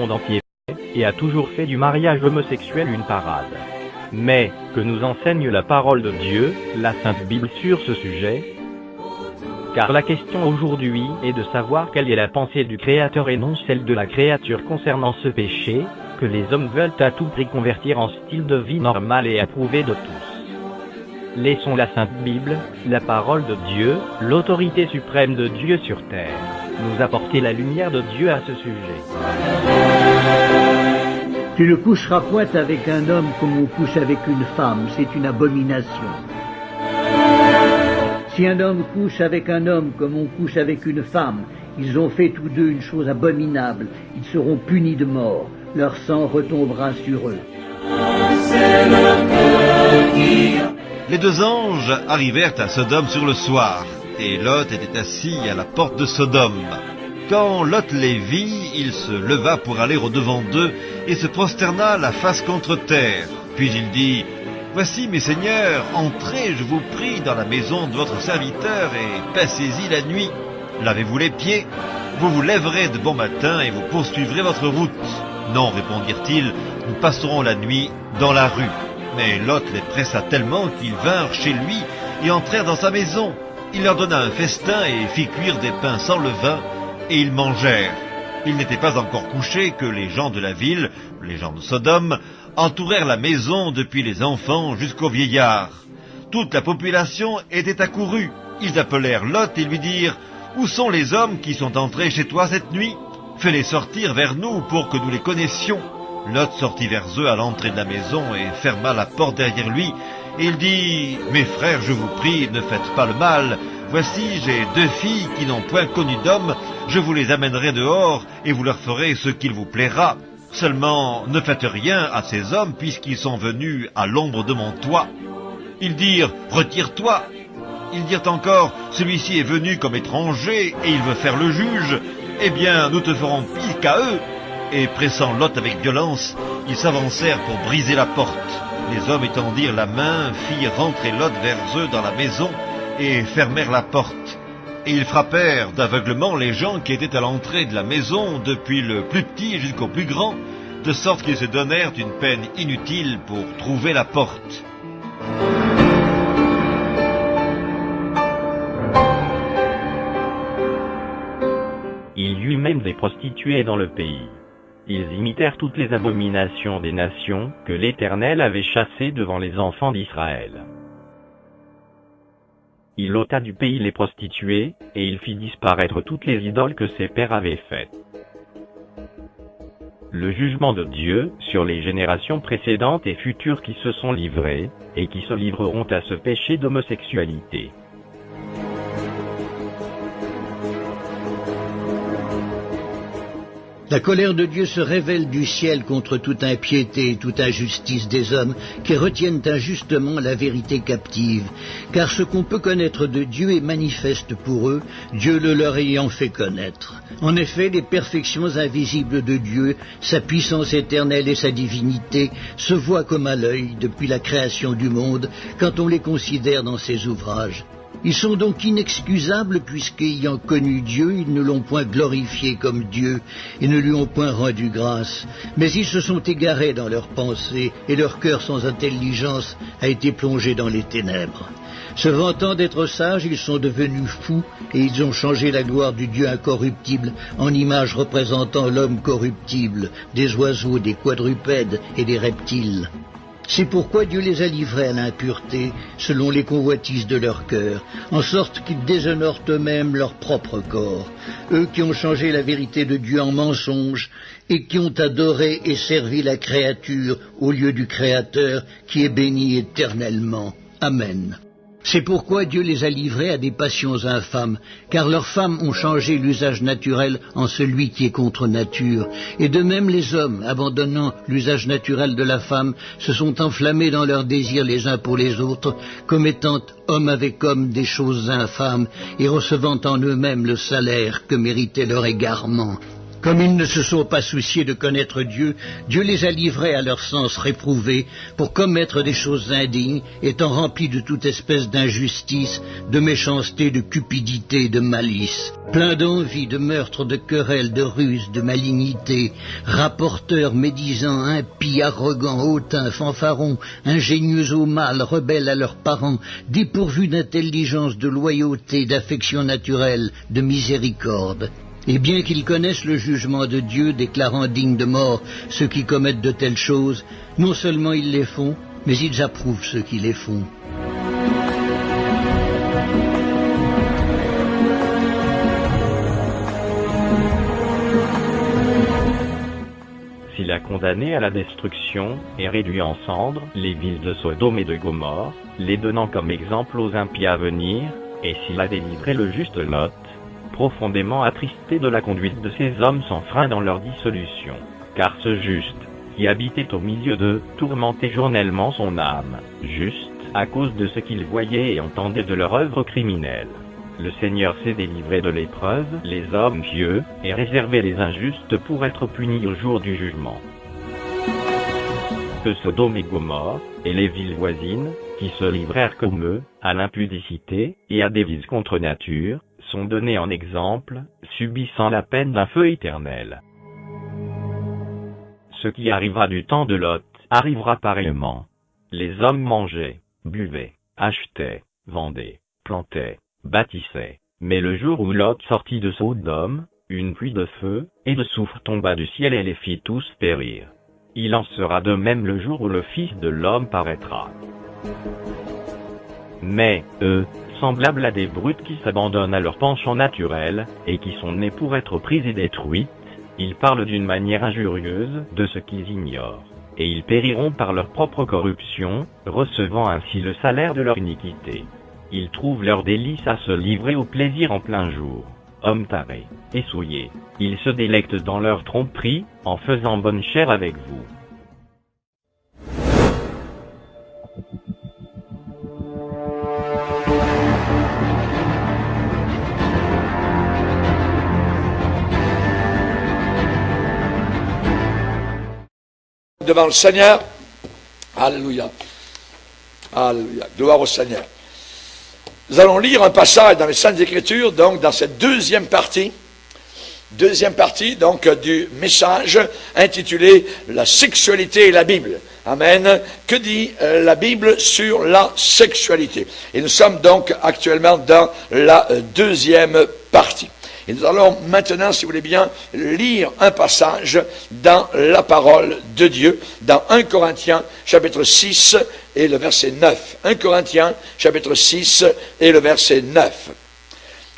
monde entier fait, et a toujours fait du mariage homosexuel une parade. Mais, que nous enseigne la parole de Dieu, la Sainte Bible sur ce sujet? Car la question aujourd'hui est de savoir quelle est la pensée du Créateur et non celle de la créature concernant ce péché, que les hommes veulent à tout prix convertir en style de vie normal et approuvé de tous. Laissons la Sainte Bible, la parole de Dieu, l'autorité suprême de Dieu sur terre, nous apporter la lumière de Dieu à ce sujet. Tu ne coucheras point avec un homme comme on couche avec une femme, c'est une abomination. Si un homme couche avec un homme comme on couche avec une femme, ils ont fait tous deux une chose abominable, ils seront punis de mort, leur sang retombera sur eux. Les deux anges arrivèrent à Sodome sur le soir, et Lot était assis à la porte de Sodome. Quand Lot les vit, il se leva pour aller au-devant d'eux, et se prosterna la face contre terre. Puis il dit: « Voici, mes seigneurs, entrez, je vous prie, dans la maison de votre serviteur, et passez-y la nuit. Lavez-vous les pieds, vous vous lèverez de bon matin, et vous poursuivrez votre route. » « Non, répondirent-ils, nous passerons la nuit dans la rue. » Mais Lot les pressa tellement qu'ils vinrent chez lui et entrèrent dans sa maison. Il leur donna un festin et fit cuire des pains sans levain, et ils mangèrent. Ils n'étaient pas encore couchés que les gens de la ville, les gens de Sodome, entourèrent la maison depuis les enfants jusqu'aux vieillards. Toute la population était accourue. Ils appelèrent Lot et lui dirent: « Où sont les hommes qui sont entrés chez toi cette nuit ? Fais-les sortir vers nous pour que nous les connaissions. » Lot sortit vers eux à l'entrée de la maison et ferma la porte derrière lui. Et il dit: « Mes frères, je vous prie, ne faites pas le mal. Voici, j'ai deux filles qui n'ont point connu d'homme. Je vous les amènerai dehors et vous leur ferez ce qu'il vous plaira. Seulement, ne faites rien à ces hommes puisqu'ils sont venus à l'ombre de mon toit. » Ils dirent: « Retire-toi. » Ils dirent encore: « Celui-ci est venu comme étranger et il veut faire le juge. Eh bien, nous te ferons pire qu'à eux. » Et pressant Lot avec violence, ils s'avancèrent pour briser la porte. Les hommes étendirent la main, firent rentrer Lot vers eux dans la maison et fermèrent la porte. Et ils frappèrent d'aveuglement les gens qui étaient à l'entrée de la maison, depuis le plus petit jusqu'au plus grand, de sorte qu'ils se donnèrent une peine inutile pour trouver la porte. Il y eut même des prostituées dans le pays. Ils imitèrent toutes les abominations des nations que l'Éternel avait chassées devant les enfants d'Israël. Il ôta du pays les prostituées, et il fit disparaître toutes les idoles que ses pères avaient faites. Le jugement de Dieu sur les générations précédentes et futures qui se sont livrées, et qui se livreront à ce péché d'homosexualité. La colère de Dieu se révèle du ciel contre toute impiété et toute injustice des hommes qui retiennent injustement la vérité captive. Car ce qu'on peut connaître de Dieu est manifeste pour eux, Dieu le leur ayant fait connaître. En effet, les perfections invisibles de Dieu, sa puissance éternelle et sa divinité, se voient comme à l'œil depuis la création du monde, quand on les considère dans ses ouvrages. Ils sont donc inexcusables puisqu'ayant connu Dieu, ils ne l'ont point glorifié comme Dieu et ne lui ont point rendu grâce. Mais ils se sont égarés dans leurs pensées et leur cœur sans intelligence a été plongé dans les ténèbres. Se vantant d'être sages, ils sont devenus fous et ils ont changé la gloire du Dieu incorruptible en image représentant l'homme corruptible, des oiseaux, des quadrupèdes et des reptiles. C'est pourquoi Dieu les a livrés à l'impureté, selon les convoitises de leur cœur, en sorte qu'ils déshonorent eux-mêmes leur propre corps, eux qui ont changé la vérité de Dieu en mensonge, et qui ont adoré et servi la créature au lieu du Créateur, qui est béni éternellement. Amen. C'est pourquoi Dieu les a livrés à des passions infâmes, car leurs femmes ont changé l'usage naturel en celui qui est contre nature. Et de même les hommes, abandonnant l'usage naturel de la femme, se sont enflammés dans leurs désirs les uns pour les autres, commettant homme avec homme des choses infâmes, et recevant en eux-mêmes le salaire que méritait leur égarement. Comme ils ne se sont pas souciés de connaître Dieu, Dieu les a livrés à leur sens réprouvé pour commettre des choses indignes, étant remplis de toute espèce d'injustice, de méchanceté, de cupidité, de malice, pleins d'envie, de meurtre, de querelles, de ruse, de malignité, rapporteurs, médisants, impies, arrogants, hautains, fanfarons, ingénieux au mal, rebelles à leurs parents, dépourvus d'intelligence, de loyauté, d'affection naturelle, de miséricorde. Et bien qu'ils connaissent le jugement de Dieu, déclarant dignes de mort ceux qui commettent de telles choses, non seulement ils les font, mais ils approuvent ceux qui les font. S'il a condamné à la destruction et réduit en cendres les villes de Sodome et de Gomorrhe, les donnant comme exemple aux impies à venir, et s'il a délivré le juste Lot, profondément attristé de la conduite de ces hommes sans frein dans leur dissolution, car ce juste, qui habitait au milieu d'eux, tourmentait journellement son âme, juste à cause de ce qu'il voyait et entendait de leur œuvre criminelle. Le Seigneur s'est délivré de l'épreuve, les hommes pieux, et réservé les injustes pour être punis au jour du jugement. Que Sodome et Gomorrhe, et les villes voisines, qui se livrèrent comme eux, à l'impudicité, et à des vices contre nature, sont donnés en exemple, subissant la peine d'un feu éternel. Ce qui arrivera du temps de Lot, arrivera pareillement. Les hommes mangeaient, buvaient, achetaient, vendaient, plantaient, bâtissaient. Mais le jour où Lot sortit de Sodome, une pluie de feu et de soufre tomba du ciel et les fit tous périr. Il en sera de même le jour où le Fils de l'homme paraîtra. Mais, eux, semblables à des brutes qui s'abandonnent à leur penchant naturel, et qui sont nés pour être prises et détruites, ils parlent d'une manière injurieuse de ce qu'ils ignorent, et ils périront par leur propre corruption, recevant ainsi le salaire de leur iniquité. Ils trouvent leur délice à se livrer au plaisir en plein jour. Hommes tarés et souillés, ils se délectent dans leur tromperie, en faisant bonne chère avec vous. Devant le Seigneur, alléluia, alléluia, gloire au Seigneur. Nous allons lire un passage dans les Saintes Écritures, donc dans cette deuxième partie donc du message intitulé « La sexualité et la Bible ». Amen. Que dit la Bible sur la sexualité? Et nous sommes donc actuellement dans la deuxième partie. Et nous allons maintenant, si vous voulez bien, lire un passage dans la parole de Dieu, dans 1 Corinthiens, chapitre 6 et le verset 9. 1 Corinthiens, chapitre 6 et le verset 9.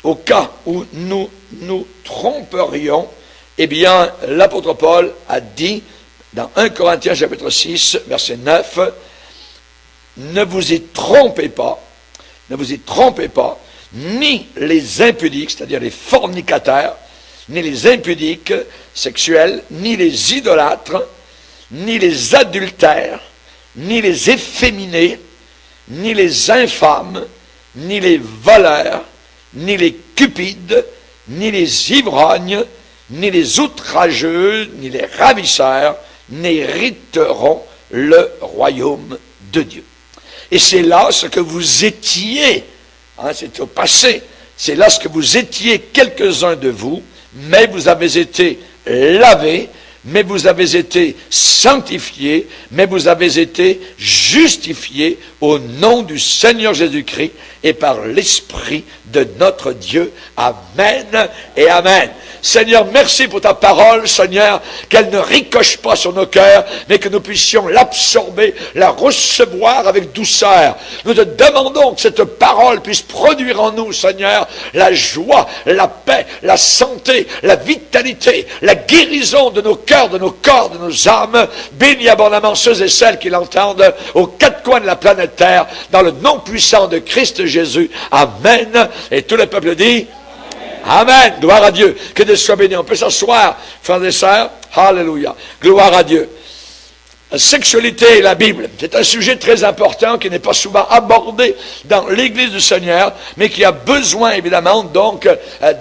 Au cas où nous nous tromperions, eh bien, l'apôtre Paul a dit, dans 1 Corinthiens, chapitre 6, verset 9, « Ne vous y trompez pas, ni les impudiques, c'est-à-dire les fornicataires, ni les impudiques sexuels, ni les idolâtres, ni les adultères, ni les efféminés, ni les infâmes, ni les voleurs, ni les cupides, ni les ivrognes, ni les outrageux, ni les ravisseurs, n'hériteront le royaume de Dieu. » Et c'est là ce que vous étiez. C'est au passé. C'est là ce que vous étiez quelques-uns de vous, mais vous avez été lavés, mais vous avez été sanctifiés, mais vous avez été justifiés au nom du Seigneur Jésus-Christ et par l'Esprit de notre Dieu. Amen et Amen. Seigneur, merci pour ta parole, Seigneur, qu'elle ne ricoche pas sur nos cœurs, mais que nous puissions l'absorber, la recevoir avec douceur. Nous te demandons que cette parole puisse produire en nous, Seigneur, la joie, la paix, la santé, la vitalité, la guérison de nos cœurs, de nos corps, de nos âmes. Bénis abondamment ceux et celles qui l'entendent aux quatre coins de la planète Terre, dans le nom puissant de Christ Jésus. Amen. Et tout le peuple dit Amen. Gloire à Dieu. Que Dieu soit béni. On peut s'asseoir, frères et sœurs. Alléluia. Gloire à Dieu. La sexualité et la Bible, c'est un sujet très important qui n'est pas souvent abordé dans l'Église du Seigneur, mais qui a besoin évidemment donc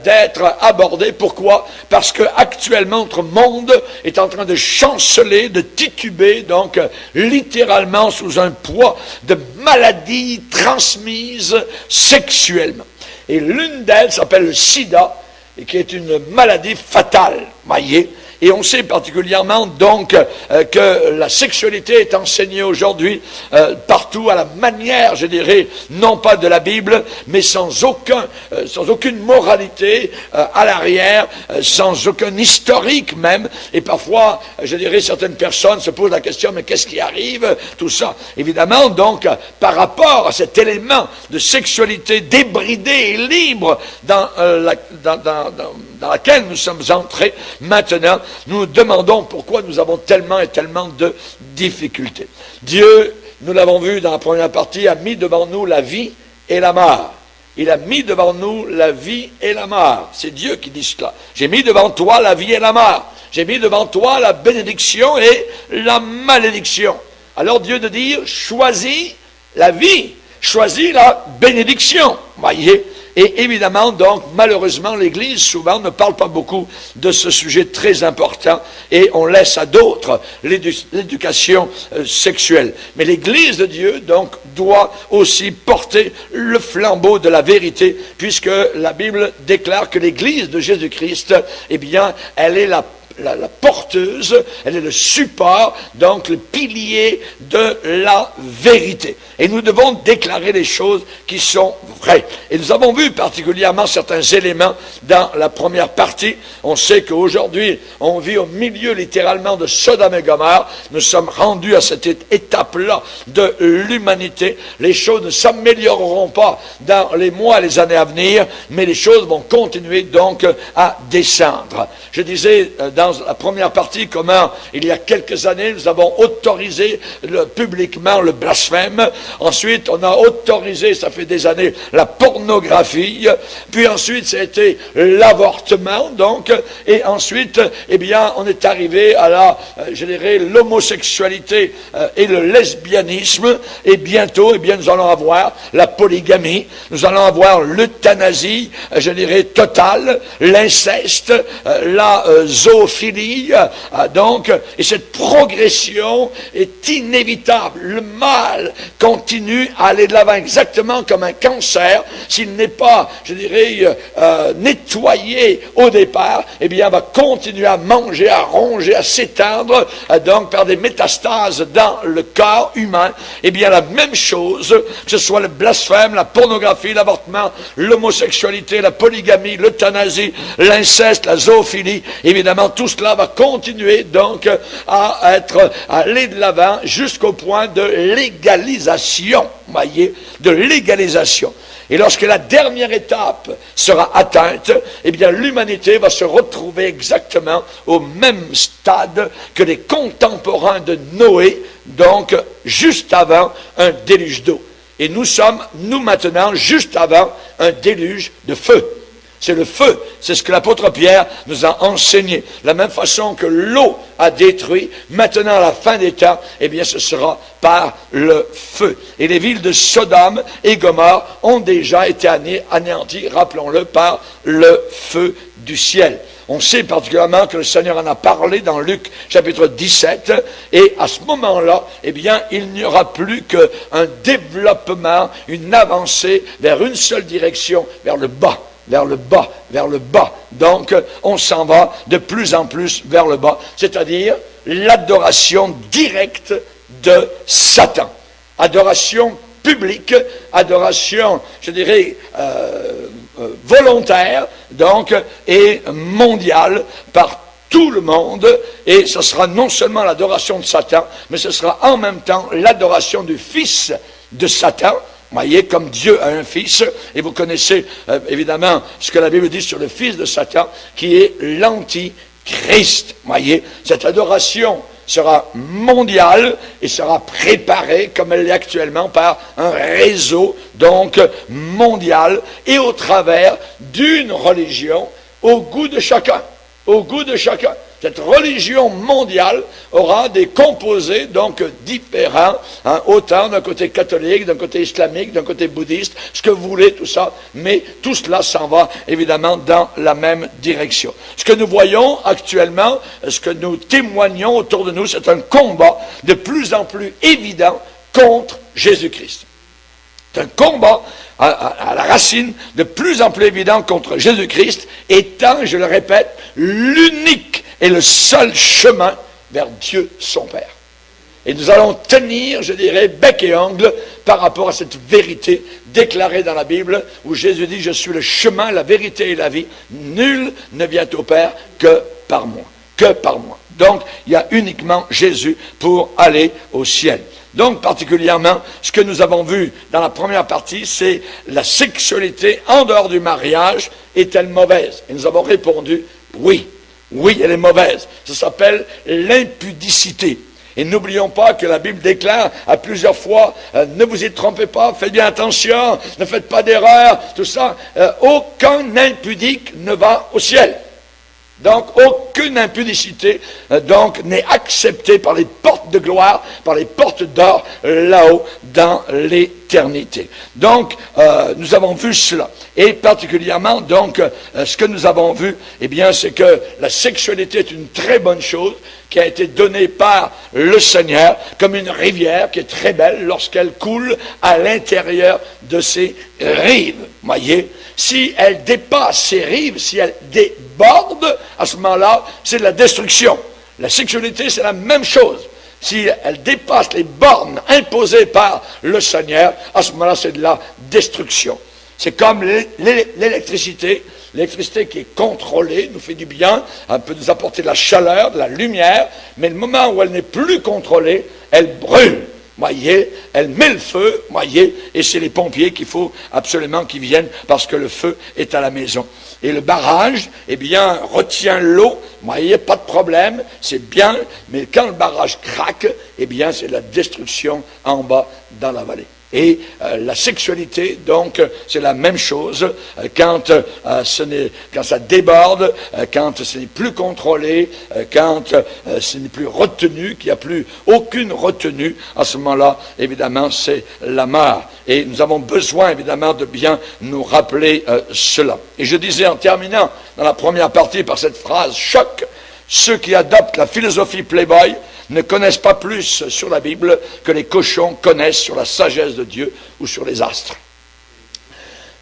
d'être abordé. Pourquoi? Parce que actuellement notre monde est en train de chanceler, de tituber, donc littéralement sous un poids de maladies transmises sexuellement. Et l'une d'elles s'appelle le sida, et qui est une maladie fatale, voyez. Et on sait particulièrement donc que la sexualité est enseignée aujourd'hui partout à la manière, je dirais, non pas de la Bible, mais sans aucune moralité à l'arrière, sans aucun historique même. Et parfois, je dirais, certaines personnes se posent la question, mais qu'est-ce qui arrive? Tout ça. Évidemment, donc, par rapport à cet élément de sexualité débridée et libre dans laquelle nous sommes entrés maintenant, nous nous demandons pourquoi nous avons tellement et tellement de difficultés. Dieu, nous l'avons vu dans la première partie, a mis devant nous la vie et la mort. Il a mis devant nous la vie et la mort. C'est Dieu qui dit cela. J'ai mis devant toi la vie et la mort. J'ai mis devant toi la bénédiction et la malédiction. Alors Dieu de dire, choisis la vie, choisis la bénédiction. Voyez. Et évidemment, donc, malheureusement, l'Église, souvent, ne parle pas beaucoup de ce sujet très important et on laisse à d'autres l'éducation sexuelle. Mais l'Église de Dieu, donc, doit aussi porter le flambeau de la vérité, puisque la Bible déclare que l'Église de Jésus-Christ, eh bien, elle est la porteuse, elle est le support, donc le pilier de la vérité. Et nous devons déclarer les choses qui sont vraies. Et nous avons vu particulièrement certains éléments dans la première partie. On sait qu'aujourd'hui, on vit au milieu littéralement de Sodome et Gomorrhe. Nous sommes rendus à cette étape-là de l'humanité. Les choses ne s'amélioreront pas dans les mois et les années à venir, mais les choses vont continuer donc à descendre. Je disais dans la première partie comment, il y a quelques années, nous avons autorisé publiquement le blasphème. Ensuite, on a autorisé, ça fait des années, la pornographie. Puis ensuite, ça a été l'avortement, donc. Et ensuite, eh bien, on est arrivé à la, je dirais, l'homosexualité et le lesbianisme. Et bientôt, eh bien, nous allons avoir la polygamie. Nous allons avoir l'euthanasie, je dirais, totale, l'inceste, la zoophilie. Donc, et cette progression est inévitable. Le mal continue à aller de l'avant exactement comme un cancer. S'il n'est pas, je dirais, nettoyé au départ, eh bien, va continuer à manger, à ronger, à s'étendre, donc par des métastases dans le corps humain. Eh bien, la même chose, que ce soit le blasphème, la pornographie, l'avortement, l'homosexualité, la polygamie, l'euthanasie, l'inceste, la zoophilie, évidemment, tout cela va continuer donc à aller de l'avant jusqu'au point de légalisation, voyez, de légalisation. Et lorsque la dernière étape sera atteinte, eh bien l'humanité va se retrouver exactement au même stade que les contemporains de Noé, donc juste avant un déluge d'eau. Et nous sommes, nous maintenant, juste avant un déluge de feu. C'est le feu, c'est ce que l'apôtre Pierre nous a enseigné. De la même façon que l'eau a détruit, maintenant à la fin des temps, eh bien ce sera par le feu. Et les villes de Sodome et Gomorrhe ont déjà été anéanties, rappelons-le, par le feu du ciel. On sait particulièrement que le Seigneur en a parlé dans Luc chapitre 17, et à ce moment-là, eh bien, il n'y aura plus qu'un développement, une avancée vers une seule direction, vers le bas. Vers le bas, vers le bas. Donc, on s'en va de plus en plus vers le bas, c'est-à-dire l'adoration directe de Satan. Adoration publique, adoration, je dirais, volontaire, donc, et mondiale, par tout le monde, et ce sera non seulement l'adoration de Satan, mais ce sera en même temps l'adoration du Fils de Satan. Voyez, comme Dieu a un fils, et vous connaissez évidemment ce que la Bible dit sur le fils de Satan, qui est l'Antichrist. Voyez, cette adoration sera mondiale et sera préparée, comme elle l'est actuellement, par un réseau donc mondial, et au travers d'une religion au goût de chacun. au goût de chacun. Cette religion mondiale aura des composés donc différents, autant d'un côté catholique, d'un côté islamique, d'un côté bouddhiste, ce que vous voulez, tout ça, mais tout cela s'en va évidemment dans la même direction. Ce que nous voyons actuellement, ce que nous témoignons autour de nous, c'est un combat de plus en plus évident contre Jésus-Christ. C'est un combat à la racine de plus en plus évident contre Jésus-Christ, étant, je le répète, l'unique et le seul chemin vers Dieu son Père. Et nous allons tenir, je dirais, bec et ongle par rapport à cette vérité déclarée dans la Bible, où Jésus dit, je suis le chemin, la vérité et la vie. Nul ne vient au Père que par moi. Que par moi. Donc, il y a uniquement Jésus pour aller au ciel. Donc, particulièrement, ce que nous avons vu dans la première partie, c'est la sexualité en dehors du mariage est-elle mauvaise? Et nous avons répondu, oui. Oui, elle est mauvaise. Ça s'appelle l'impudicité. Et n'oublions pas que la Bible déclare à plusieurs fois, ne vous y trompez pas, faites bien attention, ne faites pas d'erreur, tout ça. Aucun impudique ne va au ciel. Donc, aucune impudicité n'est acceptée par les portes de gloire, par les portes d'or, là-haut, dans l'éternité. Donc, nous avons vu cela. Et particulièrement, donc, ce que nous avons vu, eh bien, c'est que la sexualité est une très bonne chose qui a été donnée par le Seigneur, comme une rivière qui est très belle lorsqu'elle coule à l'intérieur de ses rives. Voyez, si elle dépasse ses rives, si elle déborde, à ce moment-là, c'est de la destruction. La sexualité, c'est la même chose. Si elle dépasse les bornes imposées par le Seigneur, à ce moment-là, c'est de la destruction. C'est comme l'électricité. L'électricité qui est contrôlée nous fait du bien, elle peut nous apporter de la chaleur, de la lumière, mais le moment où elle n'est plus contrôlée, elle brûle. Voyez, elle met le feu, voyez, et c'est les pompiers qu'il faut absolument qu'ils viennent parce que le feu est à la maison. Et le barrage, eh bien, retient l'eau, voyez, pas de problème, c'est bien, mais quand le barrage craque, eh bien, c'est la destruction en bas dans la vallée. Et la sexualité, donc, c'est la même chose quand ça déborde, quand ce n'est plus contrôlé, quand ce n'est plus retenu, qu'il n'y a plus aucune retenue. À ce moment-là, évidemment, c'est la mort. Et nous avons besoin, évidemment, de bien nous rappeler cela. Et je disais en terminant dans la première partie par cette phrase choc, ceux qui adoptent la philosophie Playboy ne connaissent pas plus sur la Bible que les cochons connaissent sur la sagesse de Dieu ou sur les astres.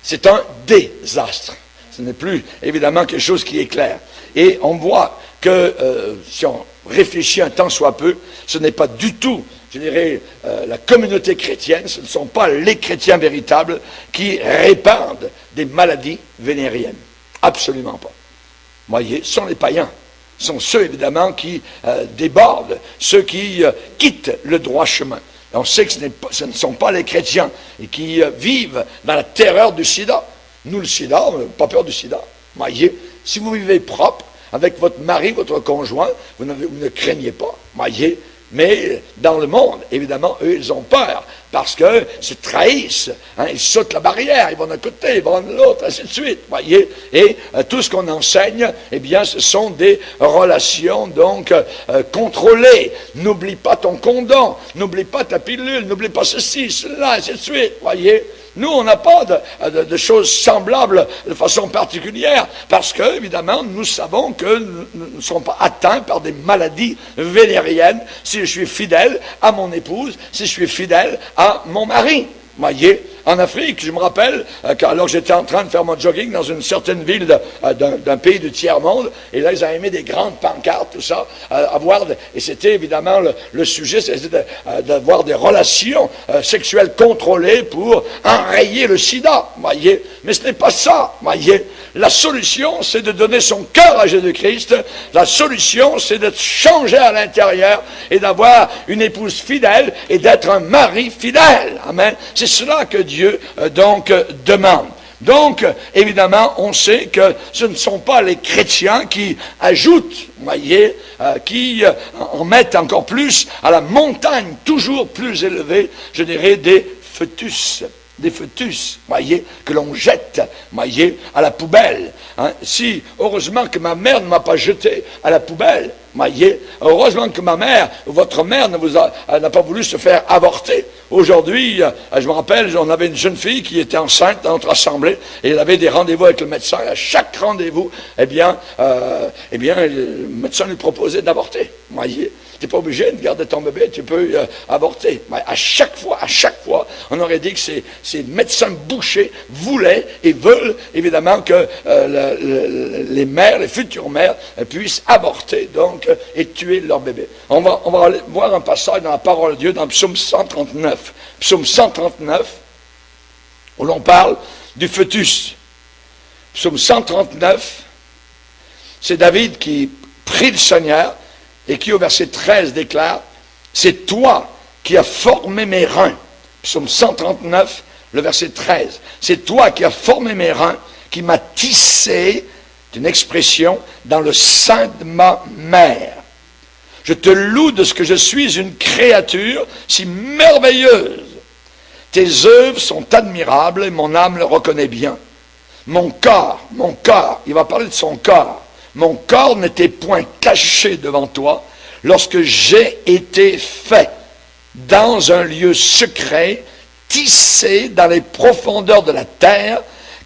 C'est un désastre. Ce n'est plus, évidemment, quelque chose qui est clair. Et on voit que, si on réfléchit un tant soit peu, ce n'est pas du tout, je dirais, la communauté chrétienne, ce ne sont pas les chrétiens véritables qui répandent des maladies vénériennes. Absolument pas. Voyez, ce sont les païens. Ce sont ceux, évidemment, qui débordent, ceux qui quittent le droit chemin. Et on sait que ce ne sont pas les chrétiens et qui vivent dans la terreur du sida. Nous, le sida, on n'a pas peur du sida. Voyez, si vous vivez propre avec votre mari, votre conjoint, vous ne craignez pas. Voyez, mais dans le monde, évidemment, eux, ils ont peur parce qu'ils se trahissent, ils sautent la barrière, ils vont d'un côté, ils vont de l'autre, ainsi de suite, voyez. Et tout ce qu'on enseigne, eh bien, ce sont des relations, donc, contrôlées. N'oublie pas ton condom, n'oublie pas ta pilule, n'oublie pas ceci, cela, ainsi de suite, voyez. Nous, on n'a pas de choses semblables de façon particulière, parce que, évidemment, nous savons que nous ne sommes pas atteints par des maladies vénériennes si je suis fidèle à mon épouse, si je suis fidèle à mon mari. Voyez, en Afrique, je me rappelle, alors j'étais en train de faire mon jogging dans une certaine ville d'un pays du tiers-monde, et là, ils avaient mis des grandes pancartes, tout ça, et c'était évidemment le sujet, c'était d'avoir des relations sexuelles contrôlées pour enrayer le sida, voyez. Mais ce n'est pas ça, voyez. La solution, c'est de donner son cœur à Jésus-Christ. La solution, c'est d'être changé à l'intérieur et d'avoir une épouse fidèle et d'être un mari fidèle. Amen. C'est cela que Dieu, donc, demande. Donc, évidemment, on sait que ce ne sont pas les chrétiens qui ajoutent, voyez, qui en mettent encore plus à la montagne toujours plus élevée, je dirais, des fœtus. des fœtus, voyez, que l'on jette, voyez, à la poubelle. Hein. Si, heureusement que ma mère ne m'a pas jeté à la poubelle, voyez, heureusement que ma mère, votre mère n'a pas voulu se faire avorter. Aujourd'hui, je me rappelle, on avait une jeune fille qui était enceinte dans notre assemblée, et elle avait des rendez-vous avec le médecin. À chaque rendez-vous, eh bien, le médecin lui proposait d'avorter, voyez. Tu n'es pas obligé de garder ton bébé, tu peux avorter. Mais à chaque fois, on aurait dit que ces médecins bouchers voulaient et veulent évidemment que les mères, les futures mères, puissent avorter donc et tuer leur bébé. On va aller voir un passage dans la parole de Dieu dans Psaume 139. Psaume 139, où l'on parle du fœtus. Psaume 139, c'est David qui prie le Seigneur, et qui au verset 13 déclare, c'est toi qui as formé mes reins. Psaume 139, le verset 13. C'est toi qui as formé mes reins, qui m'as tissé, c'est une expression, dans le sein de ma mère. Je te loue de ce que je suis une créature si merveilleuse. Tes œuvres sont admirables et mon âme le reconnaît bien. Mon corps, il va parler de son corps. Mon corps n'était point caché devant toi lorsque j'ai été fait dans un lieu secret, tissé dans les profondeurs de la terre,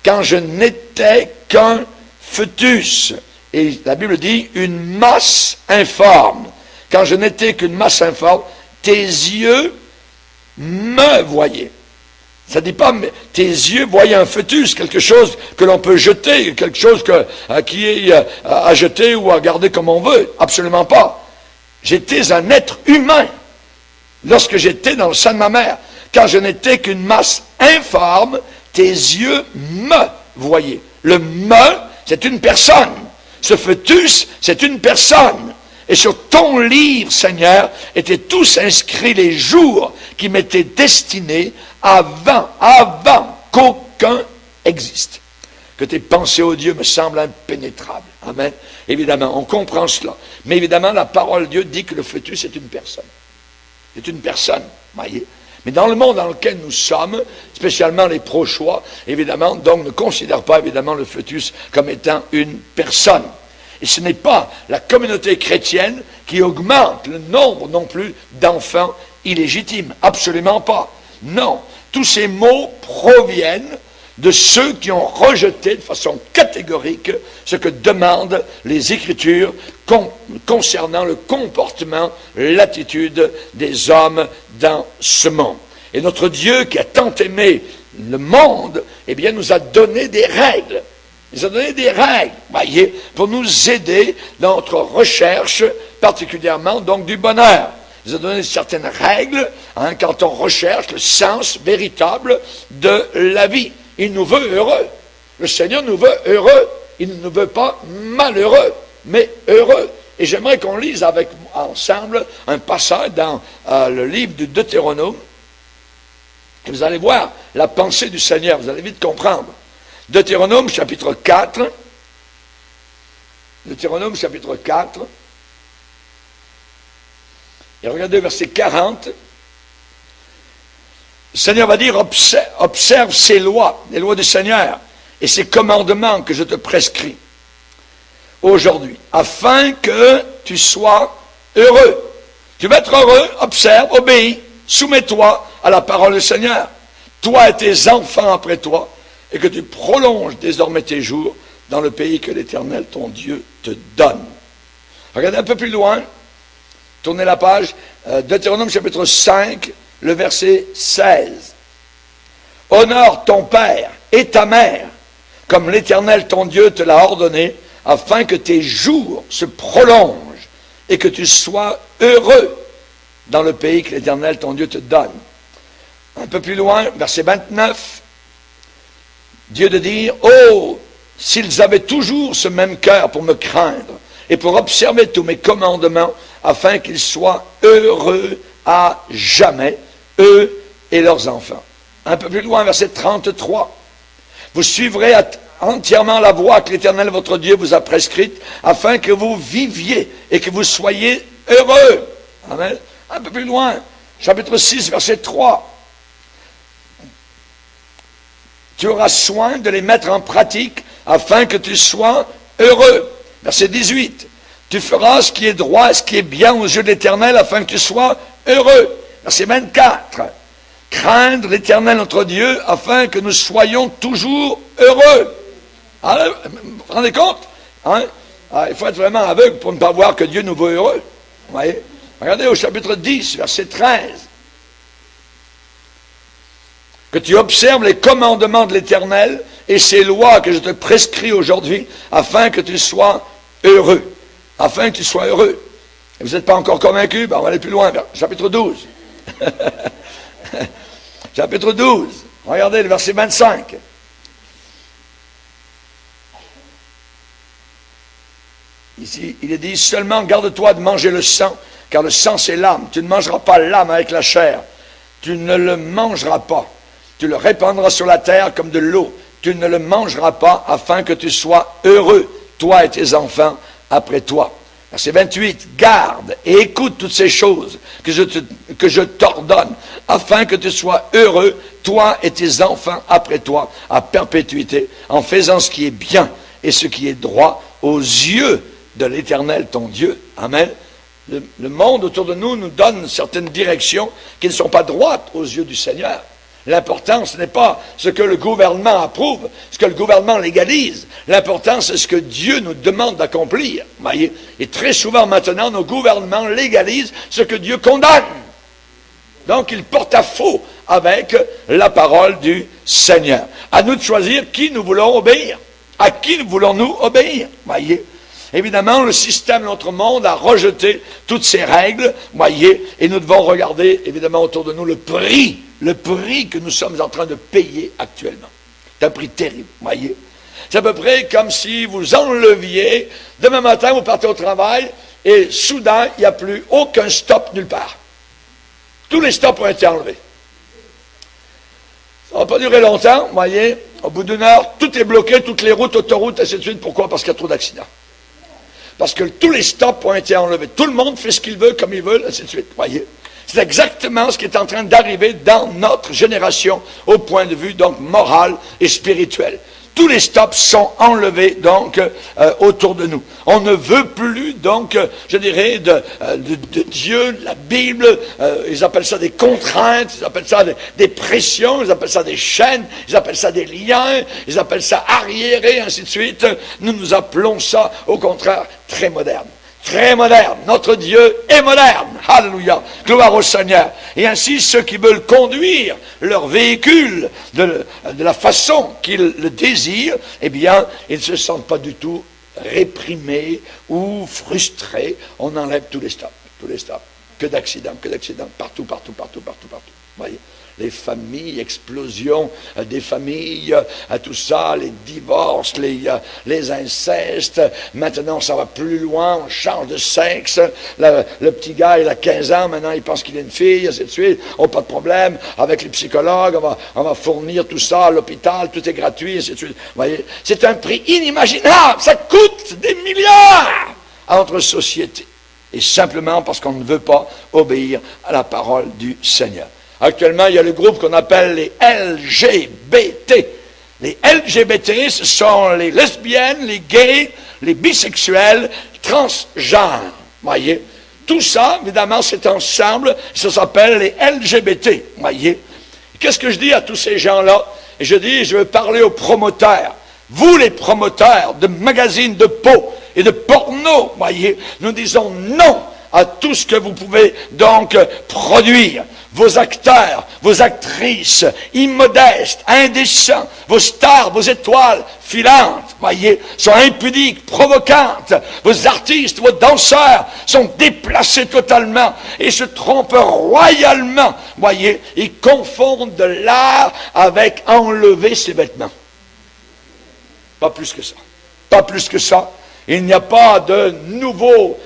quand je n'étais qu'un fœtus. Et la Bible dit une masse informe. Quand je n'étais qu'une masse informe, tes yeux me voyaient. Ça ne dit pas, mais tes yeux voyaient un fœtus, quelque chose que l'on peut jeter, quelque chose qui est à jeter ou à garder comme on veut. Absolument pas. J'étais un être humain lorsque j'étais dans le sein de ma mère. Quand je n'étais qu'une masse informe, tes yeux me voyaient. Le me, c'est une personne. Ce fœtus, c'est une personne. Et sur ton livre, Seigneur, étaient tous inscrits les jours qui m'étaient destinés avant qu'aucun existe. Que tes pensées, ô Dieu, me semblent impénétrables. Amen. Évidemment, on comprend cela. Mais évidemment, la parole de Dieu dit que le fœtus est une personne. C'est une personne, voyez. Mais dans le monde dans lequel nous sommes, spécialement les pro-choix, évidemment, donc ne considèrent pas évidemment le fœtus comme étant une personne. Et ce n'est pas la communauté chrétienne qui augmente le nombre non plus d'enfants illégitimes. Absolument pas. Non. Tous ces mots proviennent de ceux qui ont rejeté de façon catégorique ce que demandent les Écritures concernant le comportement, l'attitude des hommes dans ce monde. Et notre Dieu qui a tant aimé le monde, eh bien, nous a donné des règles. Il nous a donné des règles, voyez, pour nous aider dans notre recherche, particulièrement donc du bonheur. Il nous a donné certaines règles quand on recherche le sens véritable de la vie. Il nous veut heureux. Le Seigneur nous veut heureux. Il ne nous veut pas malheureux, mais heureux. Et j'aimerais qu'on lise ensemble un passage dans le livre du Deutéronome. Et vous allez voir la pensée du Seigneur. Vous allez vite comprendre. Deutéronome chapitre 4. Deutéronome chapitre 4. Et regardez verset 40. Le Seigneur va dire, observe ces lois, les lois du Seigneur, et ces commandements que je te prescris aujourd'hui, afin que tu sois heureux. Tu vas être heureux, observe, obéis, soumets-toi à la parole du Seigneur, toi et tes enfants après toi, et que tu prolonges désormais tes jours dans le pays que l'Éternel, ton Dieu, te donne. Regardez un peu plus loin, tournez la page, Deutéronome chapitre 5, le verset 16. Honore ton père et ta mère, comme l'Éternel ton Dieu te l'a ordonné, afin que tes jours se prolongent et que tu sois heureux dans le pays que l'Éternel ton Dieu te donne. Un peu plus loin, verset 29, Dieu de dire, oh, s'ils avaient toujours ce même cœur pour me craindre et pour observer tous mes commandements, afin qu'ils soient heureux à jamais, eux et leurs enfants. Un peu plus loin, verset 33. Vous suivrez entièrement la voie que l'Éternel votre Dieu vous a prescrite, afin que vous viviez et que vous soyez heureux. Amen. Un peu plus loin, chapitre 6, verset 3. tu auras soin de les mettre en pratique afin que tu sois heureux. Verset 18. Tu feras ce qui est droit, ce qui est bien aux yeux de l'Éternel afin que tu sois heureux. Verset 24. Craindre l'Éternel notre Dieu afin que nous soyons toujours heureux. Alors, vous vous rendez compte? Hein? Alors, il faut être vraiment aveugle pour ne pas voir que Dieu nous veut heureux. Vous voyez? Regardez au chapitre 10, verset 13. Que tu observes les commandements de l'Éternel et ses lois que je te prescris aujourd'hui, afin que tu sois heureux. Afin que tu sois heureux. Et vous n'êtes pas encore convaincu? Ben on va aller plus loin, chapitre 12. Chapitre 12. Regardez le verset 25. Ici, il est dit, seulement garde-toi de manger le sang, car le sang c'est l'âme. Tu ne mangeras pas l'âme avec la chair. Tu ne le mangeras pas. Tu le répandras sur la terre comme de l'eau. Tu ne le mangeras pas afin que tu sois heureux, toi et tes enfants après toi. Verset 28, garde et écoute toutes ces choses que je t'ordonne, afin que tu sois heureux, toi et tes enfants après toi, à perpétuité, en faisant ce qui est bien et ce qui est droit aux yeux de l'Éternel ton Dieu. Amen. Le monde autour de nous nous donne certaines directions qui ne sont pas droites aux yeux du Seigneur. L'important, ce n'est pas ce que le gouvernement approuve, ce que le gouvernement légalise. L'important, c'est ce que Dieu nous demande d'accomplir. Voyez? Et très souvent maintenant, nos gouvernements légalisent ce que Dieu condamne. Donc, ils portent à faux avec la parole du Seigneur. À nous de choisir qui nous voulons obéir. À qui voulons-nous obéir? Voyez? Évidemment, le système de notre monde a rejeté toutes ces règles, voyez, et nous devons regarder, évidemment, autour de nous le prix que nous sommes en train de payer actuellement. C'est un prix terrible, voyez. C'est à peu près comme si vous enleviez, demain matin, vous partez au travail, et soudain, il n'y a plus aucun stop nulle part. Tous les stops ont été enlevés. Ça ne va pas durer longtemps, voyez. Au bout d'une heure, tout est bloqué, toutes les routes, autoroutes, ainsi de suite. Pourquoi? Parce qu'il y a trop d'accidents. Parce que tous les stops ont été enlevés. Tout le monde fait ce qu'il veut, comme il veut, ainsi de suite. Voyez. C'est exactement ce qui est en train d'arriver dans notre génération, au point de vue, donc, moral et spirituel. Tous les stops sont enlevés, donc, autour de nous. On ne veut plus, donc, je dirais, de Dieu, de la Bible. Ils appellent ça des contraintes, ils appellent ça des pressions, ils appellent ça des chaînes, ils appellent ça des liens, ils appellent ça arriérés, ainsi de suite. Nous nous appelons ça, au contraire, très moderne. Très moderne. Notre Dieu est moderne. Alléluia. Gloire au Seigneur. Et ainsi, ceux qui veulent conduire leur véhicule de la façon qu'ils le désirent, eh bien, ils ne se sentent pas du tout réprimés ou frustrés. On enlève tous les stops. Tous les stops. Que d'accidents, partout. Voyez. Les familles, explosion des familles, tout ça, les divorces, les incestes. Maintenant, ça va plus loin, on change de sexe. Le petit gars, il a 15 ans, maintenant il pense qu'il est une fille, ainsi de suite. Oh, pas de problème, avec les psychologues, on va fournir tout ça à l'hôpital, tout est gratuit, ainsi de suite. Vous voyez, c'est un prix inimaginable, ça coûte des milliards à notre société. Et simplement parce qu'on ne veut pas obéir à la parole du Seigneur. Actuellement, il y a le groupe qu'on appelle les LGBT. Les LGBT, ce sont les lesbiennes, les gays, les bisexuels, transgenres. Voyez, tout ça, évidemment, c'est ensemble. Ça s'appelle les LGBT. Voyez. Qu'est-ce que je dis à tous ces gens-là? Et je dis, je veux parler aux promoteurs. Vous, les promoteurs de magazines de peau et de porno, voyez, nous disons non à tout ce que vous pouvez donc produire. Vos acteurs, vos actrices, immodestes, indécents, vos stars, vos étoiles filantes, voyez, sont impudiques, provocantes. Vos artistes, vos danseurs sont déplacés totalement et se trompent royalement, voyez. Ils confondent de l'art avec enlever ses vêtements. Pas plus que ça. Pas plus que ça. Il n'y a pas de nouveaux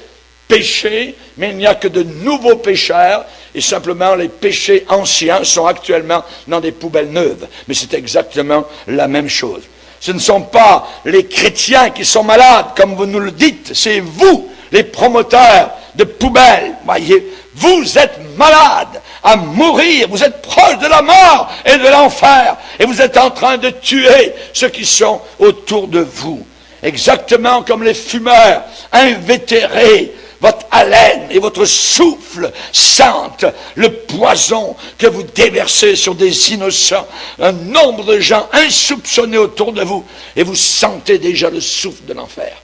péchés, mais il n'y a que de nouveaux pécheurs. Et simplement, les péchés anciens sont actuellement dans des poubelles neuves. Mais c'est exactement la même chose. Ce ne sont pas les chrétiens qui sont malades, comme vous nous le dites. C'est vous, les promoteurs de poubelles. Voyez, vous êtes malades à mourir. Vous êtes proche de la mort et de l'enfer. Et vous êtes en train de tuer ceux qui sont autour de vous. Exactement comme les fumeurs invétérés. Votre haleine et votre souffle sentent le poison que vous déversez sur des innocents. Un nombre de gens insoupçonnés autour de vous. Et vous sentez déjà le souffle de l'enfer.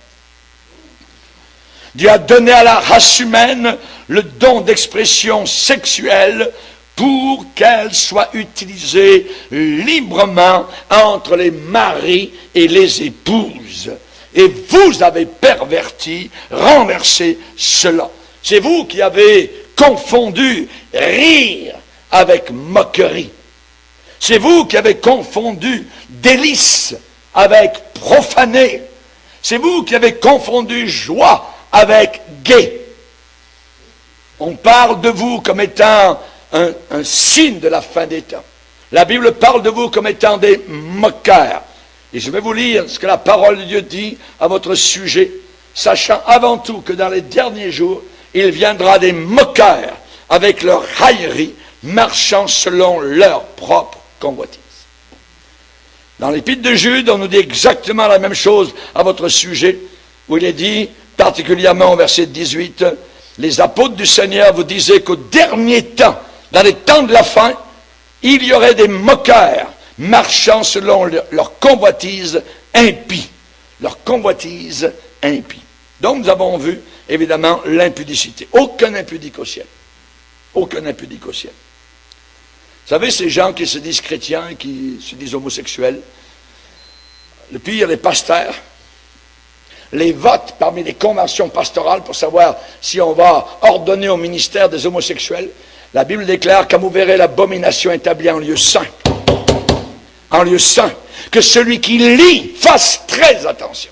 Dieu a donné à la race humaine le don d'expression sexuelle pour qu'elle soit utilisée librement entre les maris et les épouses. Et vous avez perverti, renversé cela. C'est vous qui avez confondu rire avec moquerie. C'est vous qui avez confondu délice avec profaner. C'est vous qui avez confondu joie avec gai. On parle de vous comme étant un signe de la fin des temps. La Bible parle de vous comme étant des moqueurs. Et je vais vous lire ce que la parole de Dieu dit à votre sujet, sachant avant tout que dans les derniers jours, il viendra des moqueurs avec leur raillerie, marchant selon leur propre convoitise. Dans l'Épître de Jude, on nous dit exactement la même chose à votre sujet, où il est dit, particulièrement au verset 18, les apôtres du Seigneur vous disaient qu'au dernier temps, dans les temps de la fin, il y aurait des moqueurs marchant selon leur convoitise impie. Leur convoitise impie. Donc nous avons vu, évidemment, l'impudicité. Aucun impudique au ciel. Aucun impudique au ciel. Vous savez, ces gens qui se disent chrétiens, qui se disent homosexuels, le pire, les pasteurs, les votes parmi les conventions pastorales pour savoir si on va ordonner au ministère des homosexuels, la Bible déclare, comme vous verrez l'abomination établie en lieu saint, que celui qui lit fasse très attention.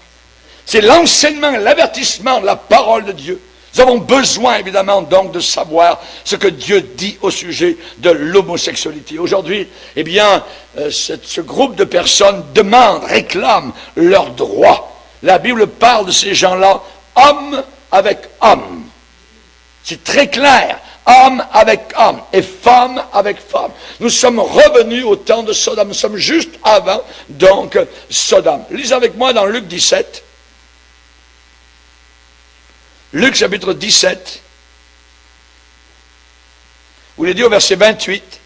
C'est l'enseignement, l'avertissement de la parole de Dieu. Nous avons besoin, évidemment, donc, de savoir ce que Dieu dit au sujet de l'homosexualité. Aujourd'hui, eh bien, ce groupe de personnes demande, réclame leurs droits. La Bible parle de ces gens-là, homme avec homme. C'est très clair. Homme avec homme et femme avec femme. Nous sommes revenus au temps de Sodome. Nous sommes juste avant, donc, Sodome. Lisez avec moi dans Luc 17. Luc chapitre 17. Où il est dit au verset 28.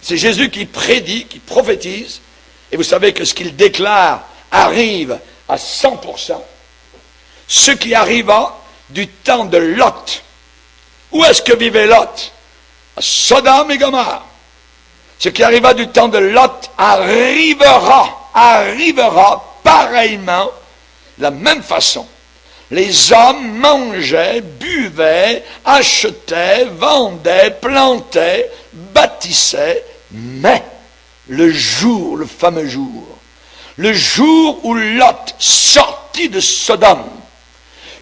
C'est Jésus qui prédit, qui prophétise. Et vous savez que ce qu'il déclare arrive à 100%. Ce qui arriva du temps de Lot. Où est-ce que vivait Lot? À Sodome et Gomorrhe. Ce qui arriva du temps de Lot arrivera pareillement, de la même façon. Les hommes mangeaient, buvaient, achetaient, vendaient, plantaient, bâtissaient, mais le jour, le fameux jour, le jour où Lot sortit de Sodome,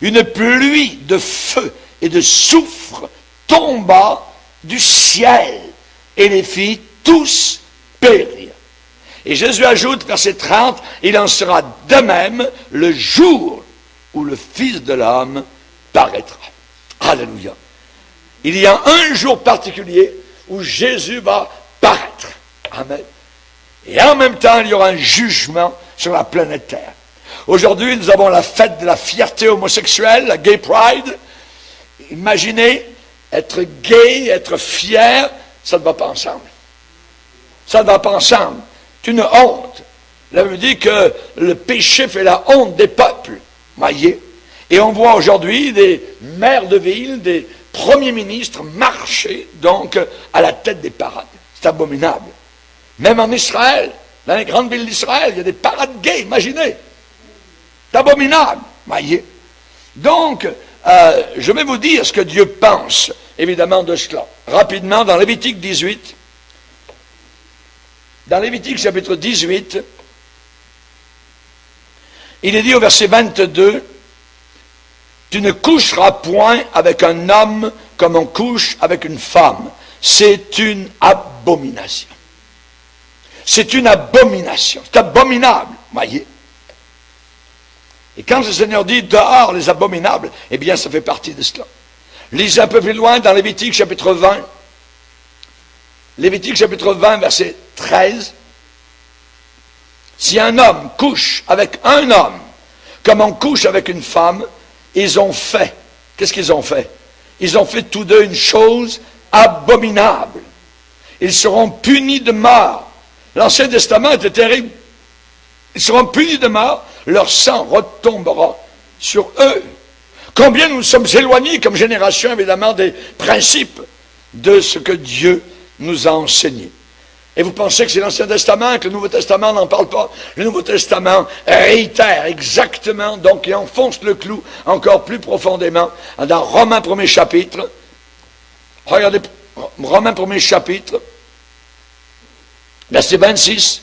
une pluie de feu et de soufre tomba du ciel et les fit tous périr. Et Jésus ajoute, verset 30, il en sera de même le jour où le Fils de l'homme paraîtra. Alléluia. Il y a un jour particulier où Jésus va paraître. Amen. Et en même temps, il y aura un jugement sur la planète Terre. Aujourd'hui, nous avons la fête de la fierté homosexuelle, la Gay Pride. Imaginez, être gay, être fier, ça ne va pas ensemble. Ça ne va pas ensemble. C'est une honte. La Bible dit que le péché fait la honte des peuples. Voyez. Et on voit aujourd'hui des maires de ville, des premiers ministres marcher donc à la tête des parades. C'est abominable. Même en Israël, dans les grandes villes d'Israël, il y a des parades gays, imaginez. C'est abominable. Voyez. Donc, je vais vous dire ce que Dieu pense, évidemment, de cela. Rapidement, dans Lévitique 18, dans Lévitique chapitre 18, il est dit au verset 22, « Tu ne coucheras point avec un homme comme on couche avec une femme. C'est une abomination. » C'est une abomination. C'est abominable, voyez. Et quand le Seigneur dit « dehors les abominables », eh bien, ça fait partie de cela. Lisez un peu plus loin dans Lévitique chapitre 20, Lévitique chapitre 20, verset 13. Si un homme couche avec un homme, comme on couche avec une femme, ils ont fait. Qu'est-ce qu'ils ont fait? Ils ont fait tous deux une chose abominable. Ils seront punis de mort. L'Ancien Testament était terrible. Ils seront punis de mort. Leur sang retombera sur eux. Combien nous sommes éloignés comme génération, évidemment, des principes de ce que Dieu nous a enseigné. Et vous pensez que c'est l'Ancien Testament, que le Nouveau Testament n'en parle pas? Le Nouveau Testament réitère exactement, donc, et enfonce le clou encore plus profondément dans Romains 1er chapitre. Regardez, Romains 1er chapitre, verset 26.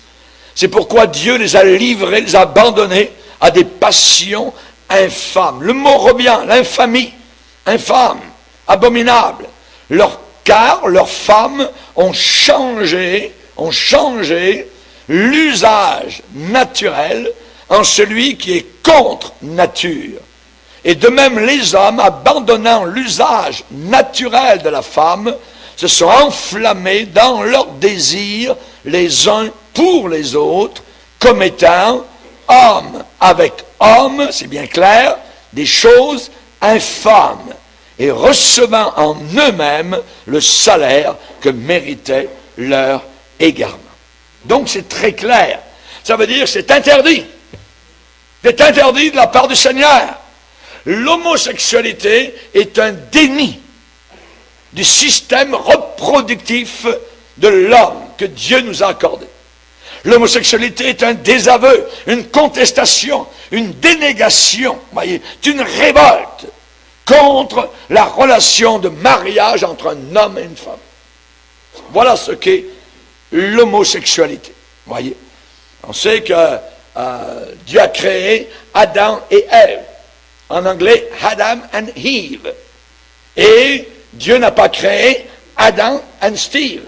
C'est pourquoi Dieu les a livrés, les a abandonnés à des passions infâmes. Le mot revient, l'infamie, infâme, abominable. Car leurs femmes ont changé l'usage naturel en celui qui est contre nature. Et de même, les hommes, abandonnant l'usage naturel de la femme, se sont enflammés dans leurs désirs les uns pour les autres, commettant homme avec homme, c'est bien clair, des choses infâmes, et recevant en eux-mêmes le salaire que méritait leur égarement. Donc c'est très clair. Ça veut dire que c'est interdit. C'est interdit de la part du Seigneur. L'homosexualité est un déni du système reproductif de l'homme que Dieu nous a accordé. L'homosexualité est un désaveu, une contestation, une dénégation, voyez, une révolte contre la relation de mariage entre un homme et une femme. Voilà ce qu'est l'homosexualité. Voyez, on sait que Dieu a créé Adam et Ève. En anglais, Adam and Eve. Et Dieu n'a pas créé Adam and Steve.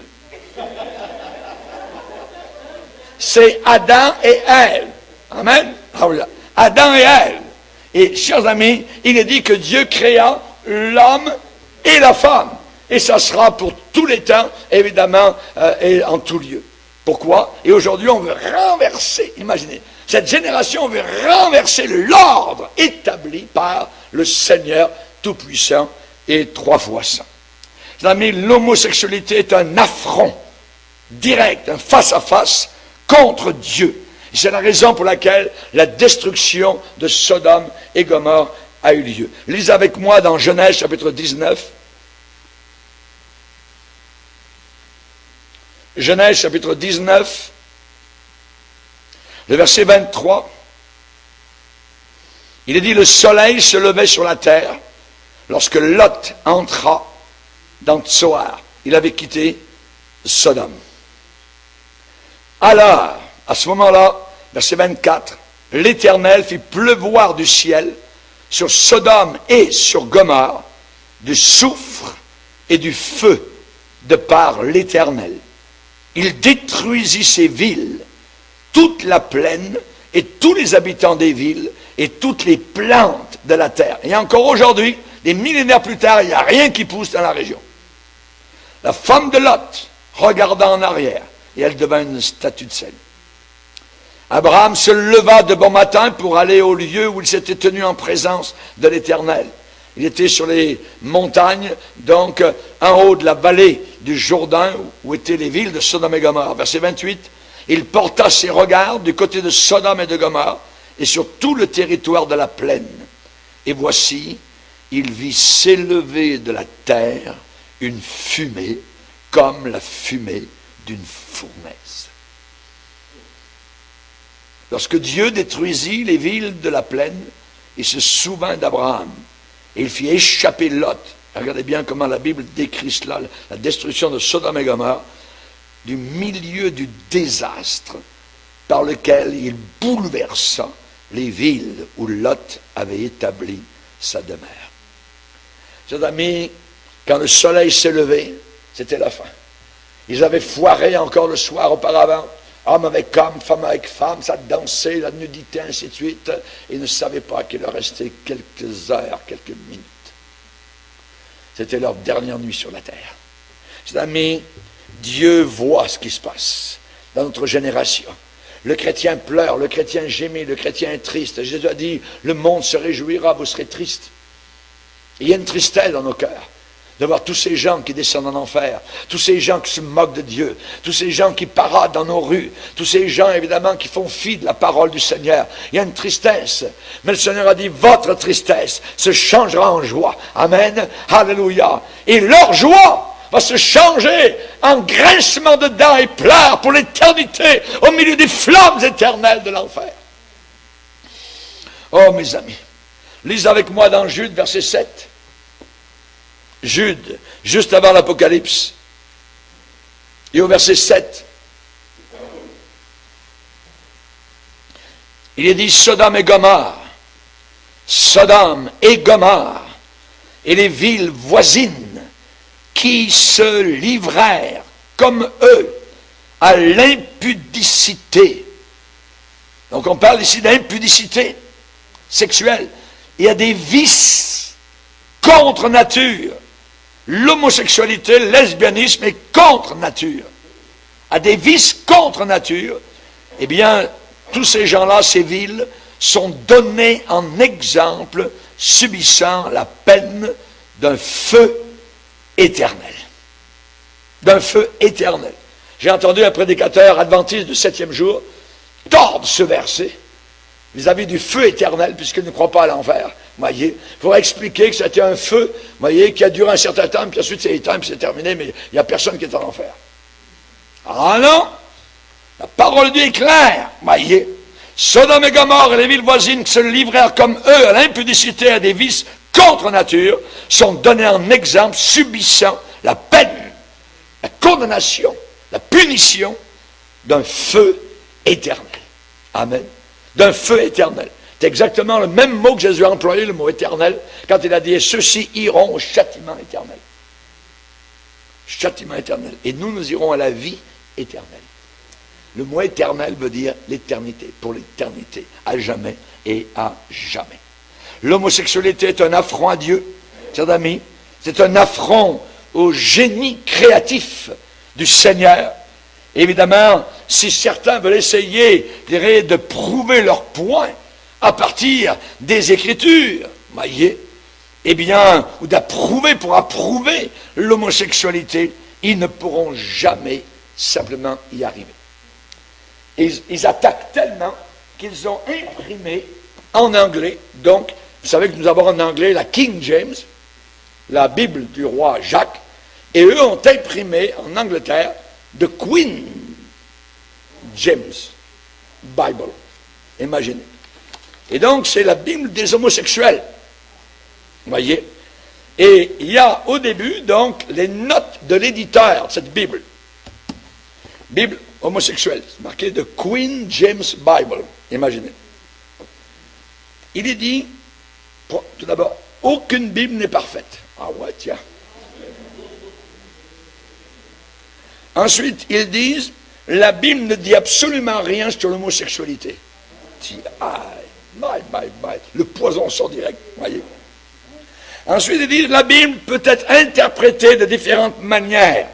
C'est Adam et Ève. Amen. Adam et Ève. Et, chers amis, il est dit que Dieu créa l'homme et la femme. Et ça sera pour tous les temps, évidemment, et en tout lieu. Pourquoi? Et aujourd'hui, on veut renverser, imaginez, cette génération veut renverser l'ordre établi par le Seigneur Tout-Puissant et 3 fois saint. Chers amis, l'homosexualité est un affront direct, un face-à-face contre Dieu. Et c'est la raison pour laquelle la destruction de Sodome et Gomorrhe a eu lieu. Lisez avec moi dans Genèse chapitre 19. Genèse chapitre 19, le verset 23. Il est dit, le soleil se levait sur la terre lorsque Lot entra dans Tsoar. Il avait quitté Sodome. Alors, à ce moment-là, verset 24, l'Éternel fit pleuvoir du ciel sur Sodome et sur Gomorrhe du soufre et du feu de par l'Éternel. Il détruisit ces villes, toute la plaine et tous les habitants des villes et toutes les plantes de la terre. Et encore aujourd'hui, des millénaires plus tard, il n'y a rien qui pousse dans la région. La femme de Lot regarda en arrière et elle devint une statue de sel. Abraham se leva de bon matin pour aller au lieu où il s'était tenu en présence de l'Éternel. Il était sur les montagnes, donc en haut de la vallée du Jourdain, où étaient les villes de Sodome et Gomorrhe. Verset 28, il porta ses regards du côté de Sodome et de Gomorrhe, et sur tout le territoire de la plaine. Et voici, il vit s'élever de la terre une fumée, comme la fumée d'une fournaise. Lorsque Dieu détruisit les villes de la plaine, il se souvint d'Abraham. Et il fit échapper Lot. Regardez bien comment la Bible décrit cela, la destruction de Sodome et Gomorrhe, du milieu du désastre par lequel il bouleversa les villes où Lot avait établi sa demeure. Chers amis, quand le soleil s'est levé, c'était la fin. Ils avaient foiré encore le soir auparavant, homme avec homme, femme avec femme, ça dansait, la nudité, ainsi de suite. Ils ne savaient pas qu'il leur restait quelques heures, quelques minutes. C'était leur dernière nuit sur la terre. Chers amis, Dieu voit ce qui se passe dans notre génération. Le chrétien pleure, le chrétien gémit, le chrétien est triste. Jésus a dit, le monde se réjouira, vous serez tristes. Il y a une tristesse dans nos cœurs de voir tous ces gens qui descendent en enfer, tous ces gens qui se moquent de Dieu, tous ces gens qui paradent dans nos rues, tous ces gens évidemment qui font fi de la parole du Seigneur. Il y a une tristesse, mais le Seigneur a dit, votre tristesse se changera en joie. Amen, alléluia. Et leur joie va se changer en grincement de dents et pleurs pour l'éternité, au milieu des flammes éternelles de l'enfer. Oh mes amis, lisez avec moi dans Jude, verset 7. Jude, juste avant l'Apocalypse, et au verset 7, il est dit Sodome et Gomorrhe, et les villes voisines qui se livrèrent comme eux à l'impudicité. Donc on parle ici d'impudicité sexuelle. Il y a des vices contre nature. L'homosexualité, le lesbianisme est contre nature. À des vices contre nature, eh bien, tous ces gens-là, ces villes, sont donnés en exemple, subissant la peine d'un feu éternel. D'un feu éternel. J'ai entendu un prédicateur adventiste du 7e jour tordre ce verset vis-à-vis du feu éternel, puisqu'il ne croit pas à l'enfer. Voyez, il faudra expliquer que c'était un feu, voyez, qui a duré un certain temps, puis ensuite c'est éteint, puis c'est terminé, mais il n'y a personne qui est en enfer. Ah non! La parole de Dieu est claire, voyez. Sodome et Gomorrhe et les villes voisines qui se livrèrent comme eux à l'impudicité, à des vices contre nature, sont donnés en exemple, subissant la peine, la condamnation, la punition d'un feu éternel. Amen. D'un feu éternel. C'est exactement le même mot que Jésus a employé, le mot éternel, quand il a dit « ceux-ci iront au châtiment éternel ». Châtiment éternel. Et nous irons à la vie éternelle. Le mot éternel veut dire l'éternité, pour l'éternité, à jamais et à jamais. L'homosexualité est un affront à Dieu, chers amis. C'est un affront au génie créatif du Seigneur. Évidemment, si certains veulent essayer, je dirais, de prouver leur point à partir des Écritures, voyez, eh bien, ou d'approuver pour approuver l'homosexualité, ils ne pourront jamais simplement y arriver. Ils attaquent tellement qu'ils ont imprimé en anglais, donc, vous savez que nous avons en anglais la King James, la Bible du roi Jacques, et eux ont imprimé en Angleterre The Queen James Bible. Imaginez. Et donc, c'est la Bible des homosexuels. Voyez. Et il y a au début, donc, les notes de l'éditeur de cette Bible. Bible homosexuelle. C'est marqué The Queen James Bible. Imaginez. Il est dit, tout d'abord, aucune Bible n'est parfaite. Ah ouais, tiens. Ensuite, ils disent, la Bible ne dit absolument rien sur l'homosexualité. Le poison sort direct, voyez. Ensuite, ils disent, la Bible peut être interprétée de différentes manières.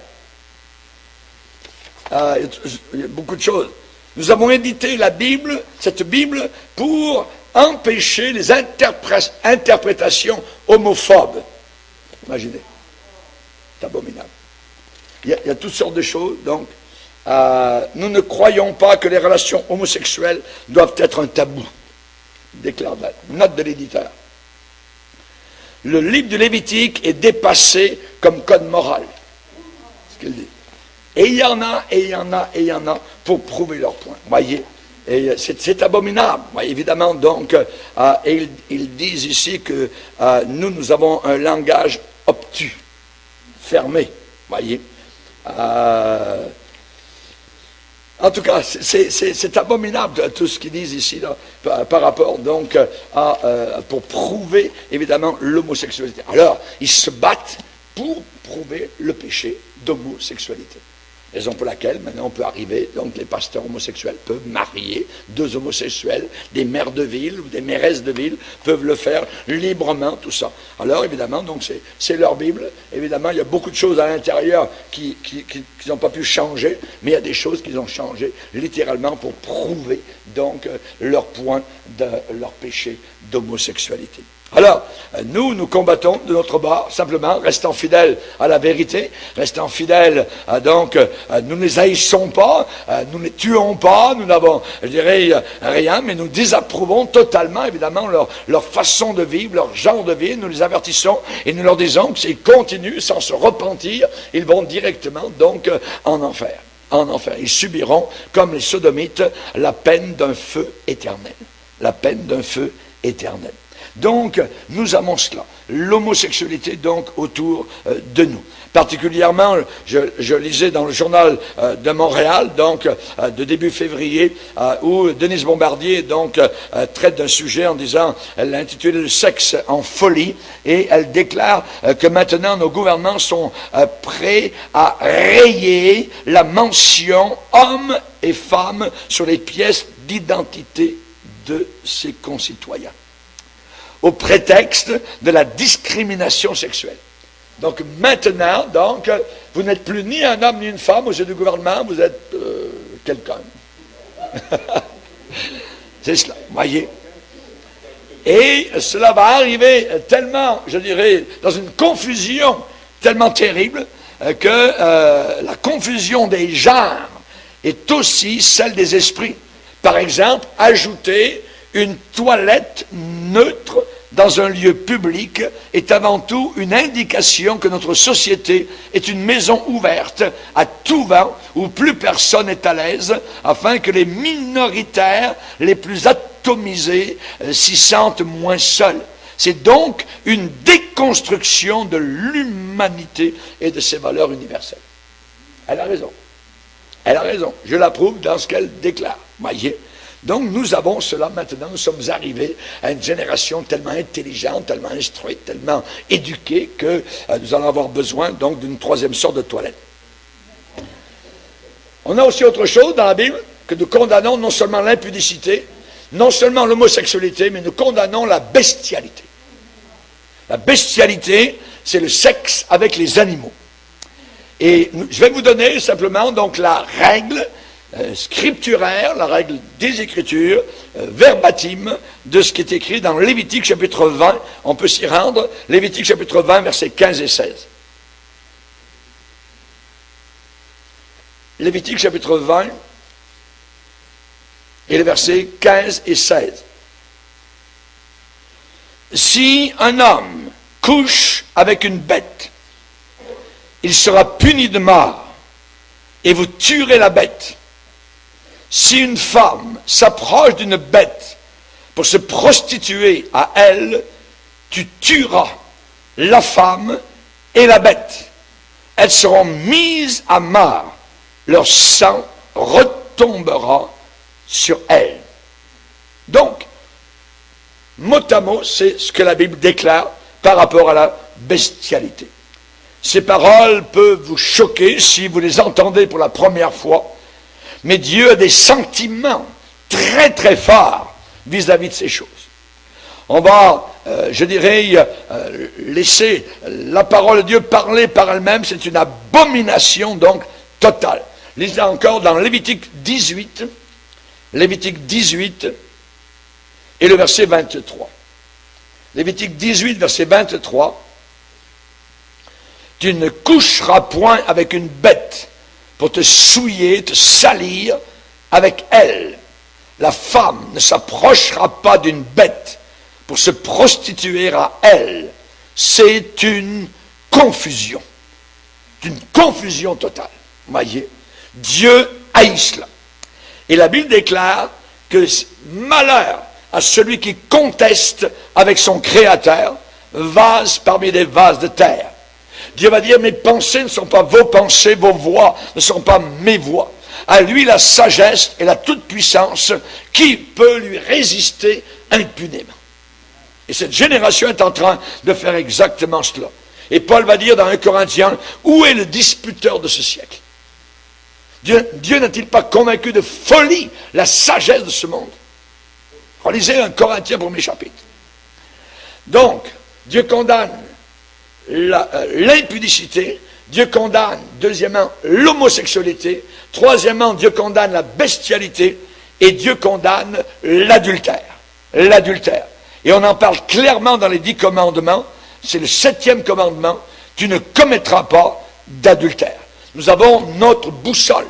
Il y a beaucoup de choses. Nous avons édité la Bible, cette Bible, pour empêcher les interprétations homophobes. Imaginez. C'est abominable. Il y a toutes sortes de choses, donc nous ne croyons pas que les relations homosexuelles doivent être un tabou. Déclare la note de l'éditeur. Le livre du Lévitique est dépassé comme code moral. C'est ce qu'il dit. Et il y en a, et il y en a, et il y en a pour prouver leur point. Voyez, et c'est abominable. Voyez, évidemment, donc, et ils disent ici que nous avons un langage obtus, fermé. Voyez. En tout cas, c'est abominable tout ce qu'ils disent ici là, par rapport donc pour prouver évidemment l'homosexualité. Alors, ils se battent pour prouver le péché d'homosexualité. Raison pour laquelle, maintenant, on peut arriver, donc les pasteurs homosexuels peuvent marier deux homosexuels, des maires de ville ou des mairesses de ville peuvent le faire librement, tout ça. Alors, évidemment, donc c'est leur Bible. Évidemment, il y a beaucoup de choses à l'intérieur qui n'ont pas pu changer, mais il y a des choses qui ont changé littéralement pour prouver, donc, leur point de leur péché d'homosexualité. Alors, nous combattons de notre bord, simplement, restant fidèles à la vérité, restant fidèles, nous ne les haïssons pas, nous ne les tuons pas, nous n'avons, je dirais, rien, mais nous désapprouvons totalement, évidemment, leur façon de vivre, leur genre de vie, nous les avertissons et nous leur disons que s'ils continuent sans se repentir, ils vont directement, donc, en enfer. En enfer. Ils subiront, comme les sodomites, la peine d'un feu éternel. La peine d'un feu éternel. Donc, nous avons cela, l'homosexualité donc autour de nous. Particulièrement, je lisais dans le journal de Montréal, donc de début février, où Denise Bombardier donc traite d'un sujet en disant, elle l'a intitulé « Le sexe en folie » et elle déclare que maintenant nos gouvernements sont prêts à rayer la mention homme et femme sur les pièces d'identité de ses concitoyens, au prétexte de la discrimination sexuelle. Donc maintenant, vous n'êtes plus ni un homme ni une femme aux yeux du gouvernement, vous êtes quelqu'un. C'est cela, voyez. Et cela va arriver tellement, je dirais, dans une confusion tellement terrible, que la confusion des genres est aussi celle des esprits. Par exemple, ajouter une toilette neutre dans un lieu public est avant tout une indication que notre société est une maison ouverte à tout vent où plus personne n'est à l'aise, afin que les minoritaires les plus atomisés s'y sentent moins seuls. C'est donc une déconstruction de l'humanité et de ses valeurs universelles. Elle a raison. Elle a raison. Je l'approuve dans ce qu'elle déclare. Voyez. Donc nous avons cela maintenant, nous sommes arrivés à une génération tellement intelligente, tellement instruite, tellement éduquée que nous allons avoir besoin donc d'une troisième sorte de toilette. On a aussi autre chose dans la Bible, que nous condamnons non seulement l'impudicité, non seulement l'homosexualité, mais nous condamnons la bestialité. La bestialité, c'est le sexe avec les animaux. Et je vais vous donner simplement donc la règle scripturaire, la règle des Écritures, verbatim, de ce qui est écrit dans Lévitique chapitre 20. On peut s'y rendre. Lévitique chapitre 20, versets 15 et 16. Lévitique chapitre 20 et les versets 15 et 16. Si un homme couche avec une bête, il sera puni de mort, et vous tuerez la bête. Si une femme s'approche d'une bête pour se prostituer à elle, tu tueras la femme et la bête. Elles seront mises à mort. Leur sang retombera sur elles. Donc, mot à mot, c'est ce que la Bible déclare par rapport à la bestialité. Ces paroles peuvent vous choquer si vous les entendez pour la première fois, mais Dieu a des sentiments très très forts vis-à-vis de ces choses. On va, je dirais, laisser la parole de Dieu parler par elle-même. C'est une abomination donc totale. Lisez encore dans Lévitique 18 et le verset 23. Lévitique 18, verset 23. Tu ne coucheras point avec une bête pour te souiller, te salir avec elle. La femme ne s'approchera pas d'une bête pour se prostituer à elle. C'est une confusion. C'est une confusion totale. Voyez, Dieu haït cela. Et la Bible déclare que malheur à celui qui conteste avec son Créateur, vase parmi des vases de terre. Dieu va dire, mes pensées ne sont pas vos pensées, vos voix ne sont pas mes voix. À lui la sagesse et la toute-puissance, qui peut lui résister impunément? Et cette génération est en train de faire exactement cela. Et Paul va dire dans 1 Corinthiens, où est le disputeur de ce siècle? Dieu n'a-t-il pas convaincu de folie la sagesse de ce monde? Relisez 1 Corinthiens 1er chapitre. Donc, Dieu condamne l'impudicité, Dieu condamne, deuxièmement, l'homosexualité, troisièmement, Dieu condamne la bestialité, et Dieu condamne l'adultère. L'adultère. Et on en parle clairement dans les 10 commandements, c'est le 7e commandement, tu ne commettras pas d'adultère. Nous avons notre boussole.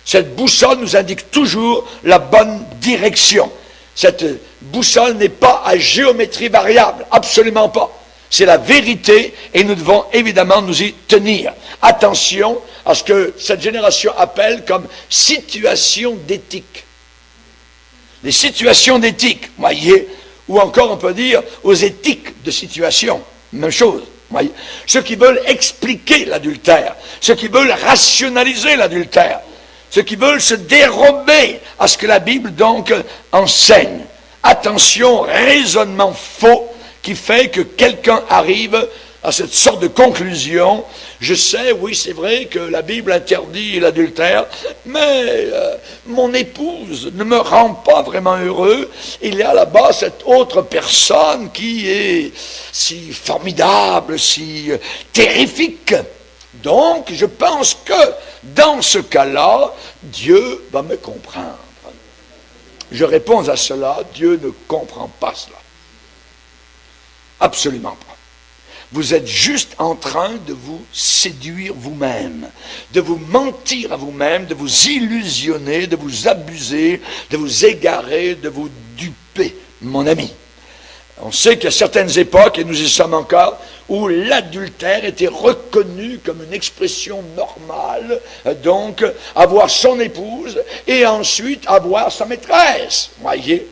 Cette boussole nous indique toujours la bonne direction. Cette boussole n'est pas à géométrie variable, absolument pas. C'est la vérité et nous devons évidemment nous y tenir. Attention à ce que cette génération appelle comme situation d'éthique. Les situations d'éthique, voyez, ou encore on peut dire aux éthiques de situation, même chose. Voyez. Ceux qui veulent expliquer l'adultère, ceux qui veulent rationaliser l'adultère, ceux qui veulent se dérober à ce que la Bible donc enseigne. Attention, raisonnement faux qui fait que quelqu'un arrive à cette sorte de conclusion. Je sais, oui, c'est vrai que la Bible interdit l'adultère, mais mon épouse ne me rend pas vraiment heureux. Il y a là-bas cette autre personne qui est si formidable, si terrifique. Donc, je pense que dans ce cas-là, Dieu va me comprendre. Je réponds à cela, Dieu ne comprend pas cela. Absolument pas. Vous êtes juste en train de vous séduire vous-même, de vous mentir à vous-même, de vous illusionner, de vous abuser, de vous égarer, de vous duper, mon ami. On sait qu'il y a certaines époques, et nous y sommes encore, où l'adultère était reconnu comme une expression normale, donc avoir son épouse et ensuite avoir sa maîtresse. Voyez,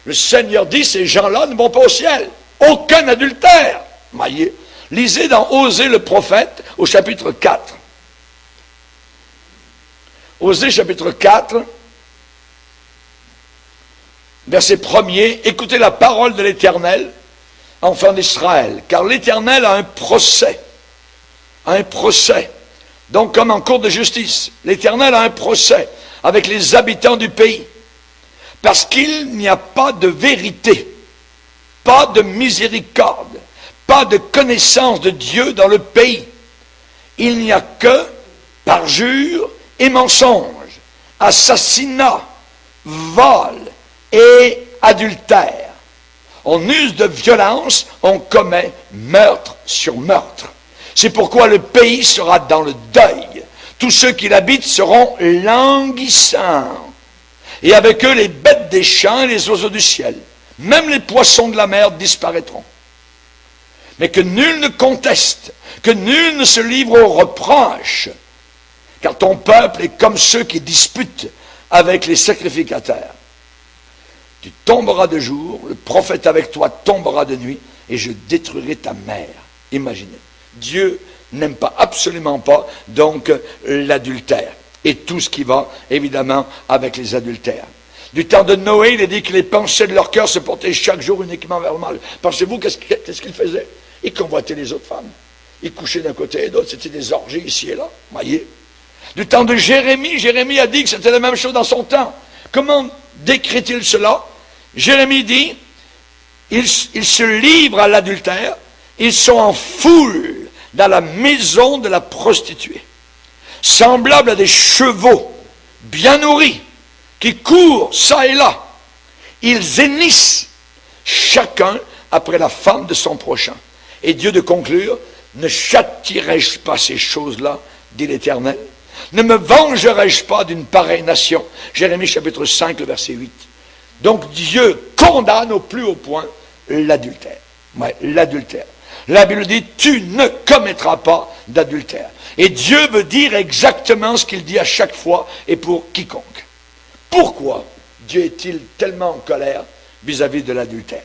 le Seigneur dit, ces gens-là ne vont pas au ciel. Aucun adultère. Voyez, lisez dans Osée le prophète au chapitre 4. Osée chapitre 4, verset 1er, écoutez la parole de l'Éternel, enfants d'Israël, car l'Éternel a un procès. Un procès. Donc comme en cour de justice, l'Éternel a un procès avec les habitants du pays. Parce qu'il n'y a pas de vérité, pas de miséricorde, pas de connaissance de Dieu dans le pays. Il n'y a que parjure et mensonge, assassinat, vol et adultère. On use de violence, on commet meurtre sur meurtre. C'est pourquoi le pays sera dans le deuil. Tous ceux qui l'habitent seront languissants. Et avec eux les bêtes des champs et les oiseaux du ciel. Même les poissons de la mer disparaîtront. Mais que nul ne conteste, que nul ne se livre aux reproches, car ton peuple est comme ceux qui disputent avec les sacrificateurs. Tu tomberas de jour, le prophète avec toi tombera de nuit, et je détruirai ta mère. Imaginez. Dieu n'aime pas, absolument pas, donc, l'adultère. Et tout ce qui va, évidemment, avec les adultères. Du temps de Noé, il est dit que les pensées de leur cœur se portaient chaque jour uniquement vers le mal. Pensez-vous, qu'est-ce qu'ils faisaient? Ils convoitaient les autres femmes. Ils couchaient d'un côté et d'autre. C'était des orgies ici et là. Voyez. Du temps de Jérémie, Jérémie a dit que c'était la même chose dans son temps. Comment décrit-il cela? Jérémie dit, ils se livrent à l'adultère, ils sont en foule dans la maison de la prostituée, semblables à des chevaux bien nourris, qui courent ça et là. Ils hennissent chacun après la femme de son prochain. Et Dieu de conclure, ne châtierai-je pas ces choses-là, dit l'Éternel? Ne me vengerai-je pas d'une pareille nation? Jérémie chapitre 5, le verset 8. Donc Dieu condamne au plus haut point l'adultère. Ouais, l'adultère. La Bible dit, tu ne commettras pas d'adultère. Et Dieu veut dire exactement ce qu'il dit à chaque fois et pour quiconque. Pourquoi Dieu est-il tellement en colère vis-à-vis de l'adultère?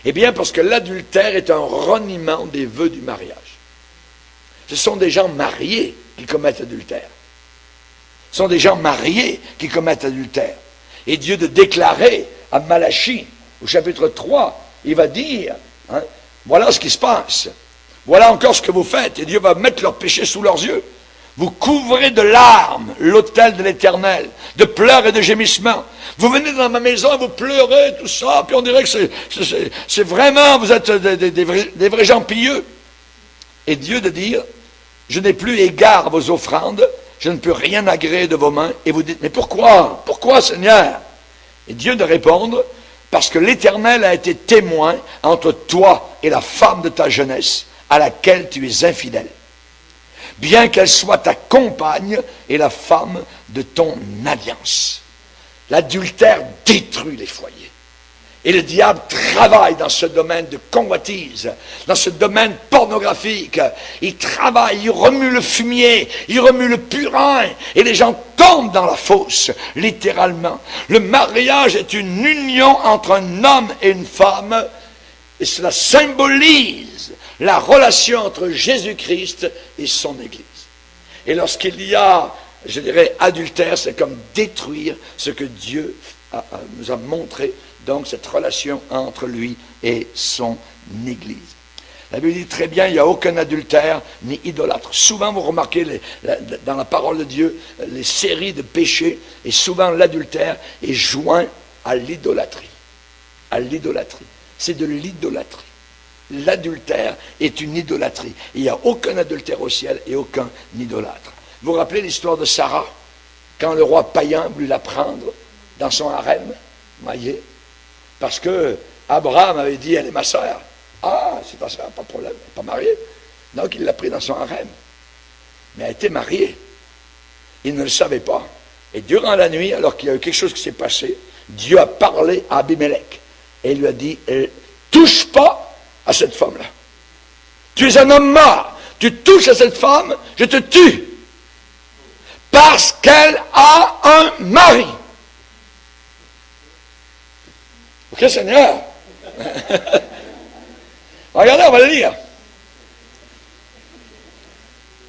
Eh bien, parce que l'adultère est un reniement des vœux du mariage. Ce sont des gens mariés qui commettent adultère. Ce sont des gens mariés qui commettent adultère. Et Dieu de déclarer à Malachie, au chapitre 3, il va dire, voilà ce qui se passe. Voilà encore ce que vous faites. Et Dieu va mettre leur péché sous leurs yeux. Vous couvrez de larmes l'autel de l'Éternel, de pleurs et de gémissements. Vous venez dans ma maison et vous pleurez, tout ça, puis on dirait que c'est vraiment, vous êtes des vrais gens pieux. Et Dieu de dire, je n'ai plus égard à vos offrandes, je ne peux rien agréer de vos mains. Et vous dites, mais pourquoi? Pourquoi, Seigneur? Et Dieu de répondre, parce que l'Éternel a été témoin entre toi et la femme de ta jeunesse, à laquelle tu es infidèle. Bien qu'elle soit ta compagne et la femme de ton alliance. L'adultère détruit les foyers. Et le diable travaille dans ce domaine de convoitise, dans ce domaine pornographique. Il travaille, il remue le fumier, il remue le purin, et les gens tombent dans la fosse, littéralement. Le mariage est une union entre un homme et une femme, et cela symbolise la relation entre Jésus-Christ et son Église. Et lorsqu'il y a, je dirais, adultère, c'est comme détruire ce que Dieu nous a montré, donc cette relation entre lui et son Église. La Bible dit très bien, il n'y a aucun adultère ni idolâtre. Souvent, vous remarquez dans la parole de Dieu, les séries de péchés, et souvent l'adultère est joint à l'idolâtrie. À l'idolâtrie. C'est de l'idolâtrie. L'adultère est une idolâtrie. Il n'y a aucun adultère au ciel et aucun idolâtre. Vous vous rappelez l'histoire de Sarah, quand le roi païen voulait la prendre dans son harem, voyez, parce que Abraham avait dit, elle est ma sœur. Ah, c'est ta sœur, pas de problème, elle n'est pas mariée. Donc il l'a pris dans son harem. Mais elle était mariée. Il ne le savait pas. Et durant la nuit, alors qu'il y a eu quelque chose qui s'est passé, Dieu a parlé à Abimelech. Et il lui a dit, touche pas à cette femme-là. Tu es un homme mort. Tu touches à cette femme, je te tue. Parce qu'elle a un mari. Ok, Seigneur? Regardez, on va le lire.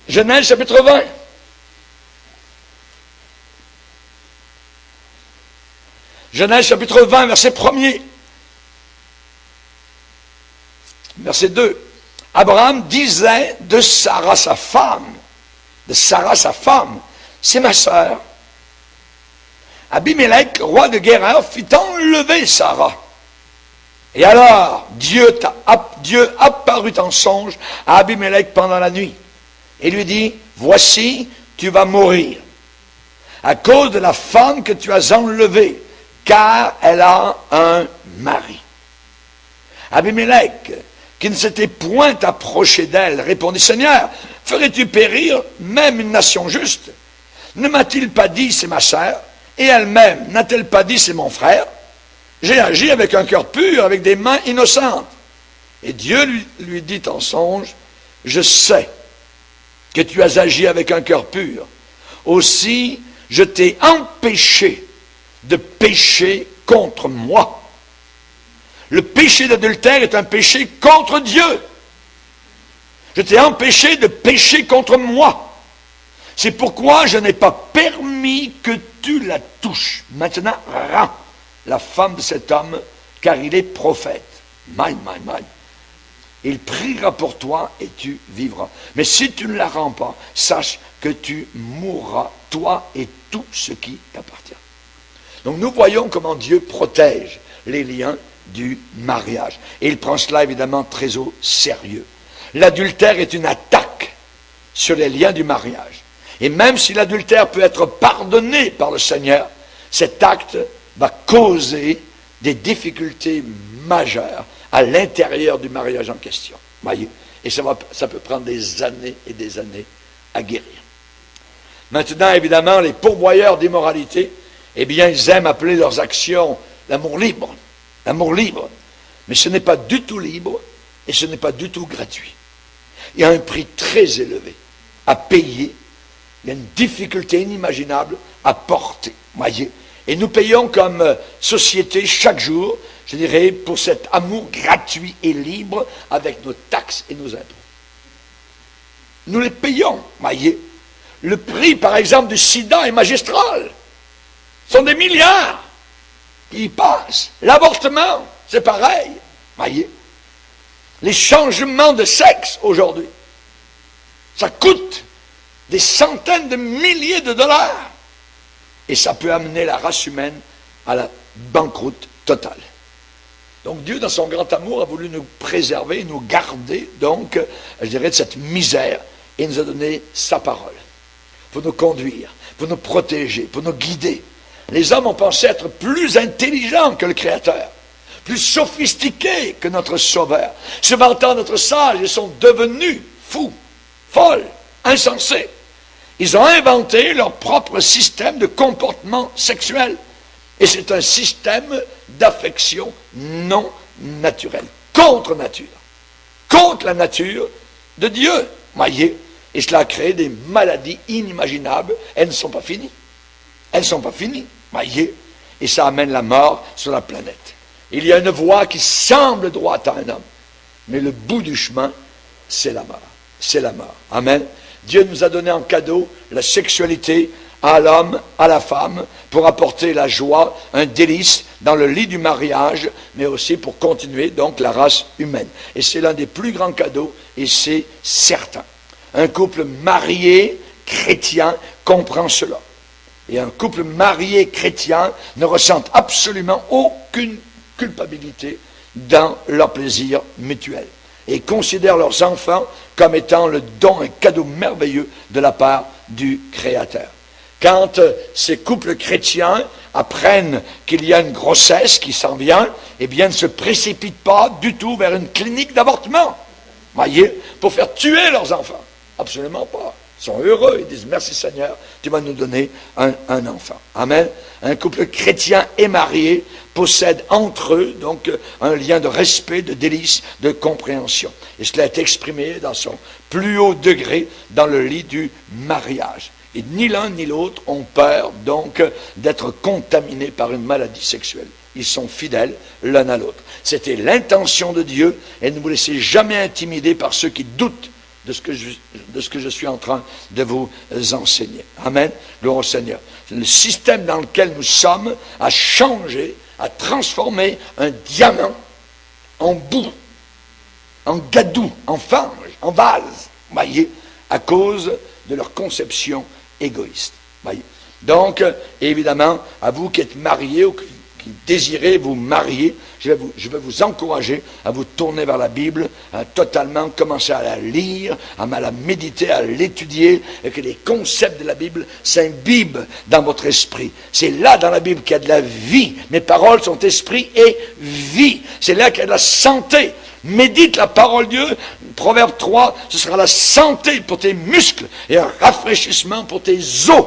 Genèse chapitre 20. Genèse chapitre 20, verset 1er. Verset 2. Abraham disait de Sarah sa femme, c'est ma sœur. Abimelech, roi de Guérar, fit enlever Sarah. Et alors, Dieu apparut en songe à Abimelech pendant la nuit. Et lui dit, voici, tu vas mourir, à cause de la femme que tu as enlevée, car elle a un mari. Abimelech, qui ne s'était point approché d'elle, répondit, Seigneur, ferais-tu périr même une nation juste? Ne m'a-t-il pas dit, c'est ma sœur? Et elle-même, n'a-t-elle pas dit, c'est mon frère? J'ai agi avec un cœur pur, avec des mains innocentes. Et Dieu lui dit en songe, je sais que tu as agi avec un cœur pur. Aussi, je t'ai empêché de pécher contre moi. Le péché d'adultère est un péché contre Dieu. Je t'ai empêché de pécher contre moi. C'est pourquoi je n'ai pas permis que tu la touches. Maintenant, rends la femme de cet homme, car il est prophète. Mal. Il priera pour toi et tu vivras. Mais si tu ne la rends pas, sache que tu mourras, toi et tout ce qui t'appartient. Donc nous voyons comment Dieu protège les liens du mariage. Et il prend cela évidemment très au sérieux. L'adultère est une attaque sur les liens du mariage. Et même si l'adultère peut être pardonné par le Seigneur, cet acte va causer des difficultés majeures à l'intérieur du mariage en question. Voyez? Et ça peut prendre des années et des années à guérir. Maintenant, évidemment, les pourvoyeurs d'immoralité, eh bien, ils aiment appeler leurs actions l'amour libre. L'amour libre. Mais ce n'est pas du tout libre et ce n'est pas du tout gratuit. Il y a un prix très élevé à payer. Il y a une difficulté inimaginable à porter. Voyez? Et nous payons comme société chaque jour, je dirais, pour cet amour gratuit et libre avec nos taxes et nos impôts. Nous les payons, voyez. Le prix, par exemple, du sida est magistral. Ce sont des milliards qui y passent. L'avortement, c'est pareil, voyez. Les changements de sexe aujourd'hui, ça coûte des centaines de milliers de dollars. Et ça peut amener la race humaine à la banqueroute totale. Donc Dieu, dans son grand amour, a voulu nous préserver, nous garder, donc, je dirais, de cette misère, et nous a donné sa parole, pour nous conduire, pour nous protéger, pour nous guider. Les hommes ont pensé être plus intelligents que le Créateur, plus sophistiqués que notre Sauveur. Se vantant d'être sages, ils sont devenus fous, folles, insensés. Ils ont inventé leur propre système de comportement sexuel. Et c'est un système d'affection non naturel, contre nature, contre la nature de Dieu. Voyez, et cela a créé des maladies inimaginables. Elles ne sont pas finies. Elles ne sont pas finies. Voyez, et ça amène la mort sur la planète. Il y a une voie qui semble droite à un homme, mais le bout du chemin, c'est la mort. C'est la mort. Amen. Dieu nous a donné en cadeau la sexualité à l'homme, à la femme, pour apporter la joie, un délice dans le lit du mariage, mais aussi pour continuer donc la race humaine. Et c'est l'un des plus grands cadeaux, et c'est certain. Un couple marié chrétien comprend cela. Et un couple marié chrétien ne ressent absolument aucune culpabilité dans leur plaisir mutuel. Et considèrent leurs enfants comme étant le don, un cadeau merveilleux de la part du Créateur. Quand ces couples chrétiens apprennent qu'il y a une grossesse qui s'en vient, eh bien, ne se précipitent pas du tout vers une clinique d'avortement, voyez, pour faire tuer leurs enfants. Absolument pas. Ils sont heureux, ils disent, merci Seigneur, tu vas nous donner un enfant. Amen. Un couple chrétien et marié possède entre eux, donc, un lien de respect, de délice, de compréhension. Et cela est exprimé dans son plus haut degré dans le lit du mariage. Et ni l'un ni l'autre ont peur, donc, d'être contaminés par une maladie sexuelle. Ils sont fidèles l'un à l'autre. C'était l'intention de Dieu, et ne vous laissez jamais intimider par ceux qui doutent de ce que je suis en train de vous enseigner. Amen. Gloire au Seigneur. Le système dans lequel nous sommes a changé, a transformé un diamant en boue, en gadou, en fange, en vase, voyez, à cause de leur conception égoïste. Voyez. Donc, évidemment, à vous qui êtes mariés ou qui désirez vous marier, je vais vous encourager à vous tourner vers la Bible, à totalement commencer à la lire, à la méditer, à l'étudier, et que les concepts de la Bible s'imbibent dans votre esprit. C'est là dans la Bible qu'il y a de la vie. Mes paroles sont esprit et vie. C'est là qu'il y a de la santé. Médite la parole de Dieu. Proverbe 3, ce sera la santé pour tes muscles et un rafraîchissement pour tes os.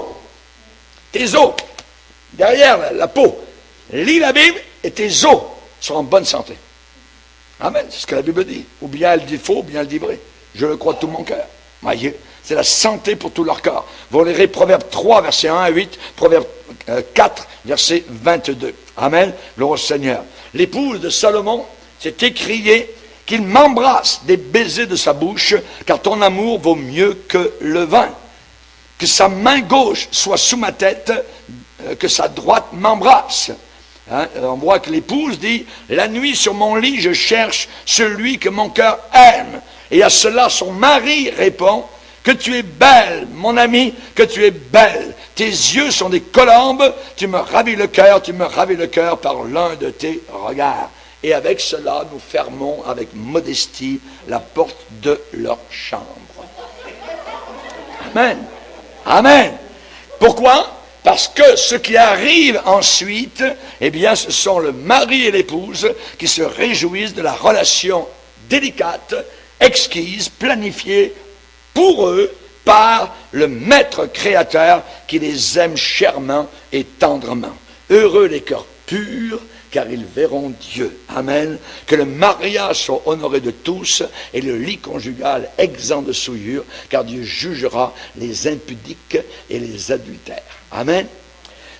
Tes os, derrière la peau. Lis la Bible et tes os seront en bonne santé. Amen, c'est ce que la Bible dit. Ou bien elle dit faux, ou bien elle dit vrai. Je le crois de tout mon cœur. Voyez, c'est la santé pour tout leur corps. Vous lirez Proverbe 3, versets 1 à 8, Proverbe 4, verset 22. Amen, gloire au Seigneur. L'épouse de Salomon s'est écriée qu'il m'embrasse des baisers de sa bouche, car ton amour vaut mieux que le vin. Que sa main gauche soit sous ma tête, que sa droite m'embrasse. Hein? On voit que l'épouse dit, la nuit sur mon lit, je cherche celui que mon cœur aime. Et à cela, son mari répond, que tu es belle, mon ami, que tu es belle. Tes yeux sont des colombes, tu me ravis le cœur par l'un de tes regards. Et avec cela, nous fermons avec modestie la porte de leur chambre. Amen. Amen. Pourquoi? Parce que ce qui arrive ensuite, eh bien, ce sont le mari et l'épouse qui se réjouissent de la relation délicate, exquise, planifiée pour eux par le Maître Créateur qui les aime chèrement et tendrement. Heureux les cœurs purs, car ils verront Dieu. Amen. Que le mariage soit honoré de tous et le lit conjugal exempt de souillure, car Dieu jugera les impudiques et les adultères. Amen.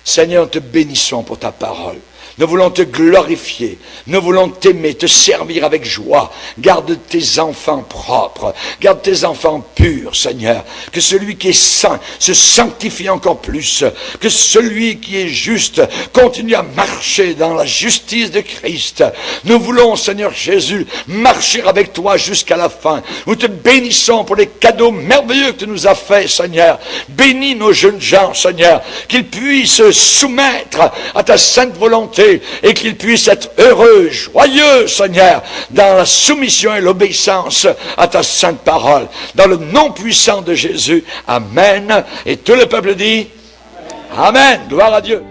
Seigneur, te bénissons pour ta parole. Nous voulons te glorifier. Nous voulons t'aimer, te servir avec joie. Garde tes enfants propres. Garde tes enfants purs, Seigneur. Que celui qui est saint se sanctifie encore plus. Que celui qui est juste continue à marcher dans la justice de Christ. Nous voulons, Seigneur Jésus, marcher avec toi jusqu'à la fin. Nous te bénissons pour les cadeaux merveilleux que tu nous as faits, Seigneur. Bénis nos jeunes gens, Seigneur, qu'ils puissent se soumettre à ta sainte volonté et qu'ils puissent être heureux, joyeux, Seigneur, dans la soumission et l'obéissance à ta sainte parole. Dans le nom puissant de Jésus, Amen. Et tout le peuple dit Amen. Gloire à Dieu.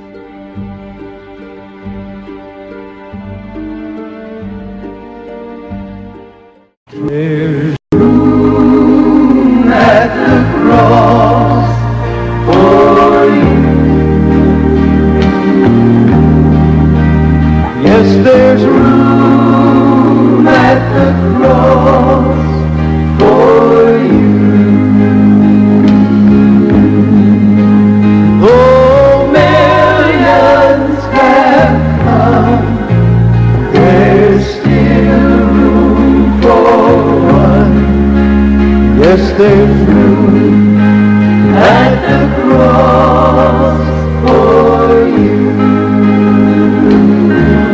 There's room at the cross for you. Yes, there's room at the cross for you. Though millions have come, there's still room for one. Yes, there's room at the cross for you.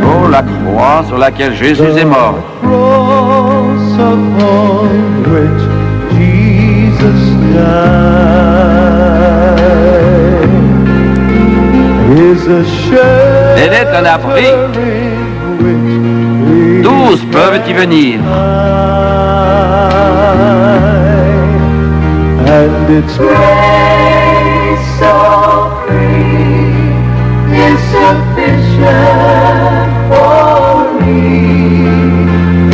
Oh, la croix sur laquelle Jésus est mort. The cross upon which Jesus died is a shed. Elle est un abri. 12 peuvent y venir. And its grace so free is sufficient for me.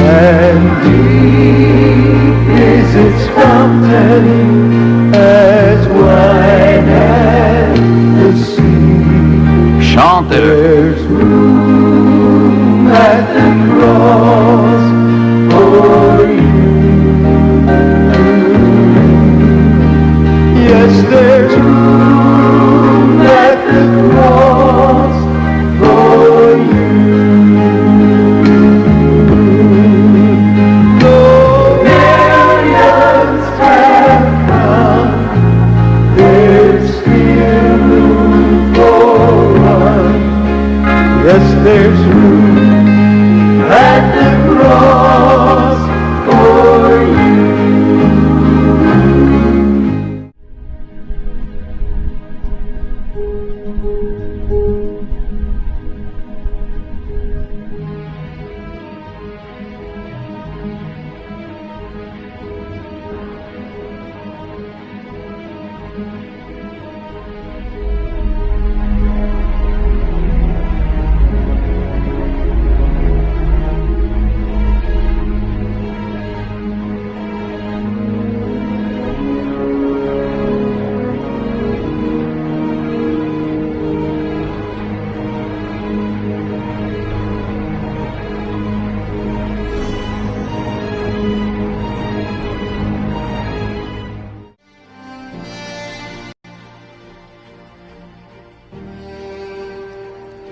And deep is its fountain as wide as the sea. Chante-le. There's room at the cross for you. Yes, there's room at the cross for you. Though millions have come, there's still room for one. Yes, there's room at the cross for you.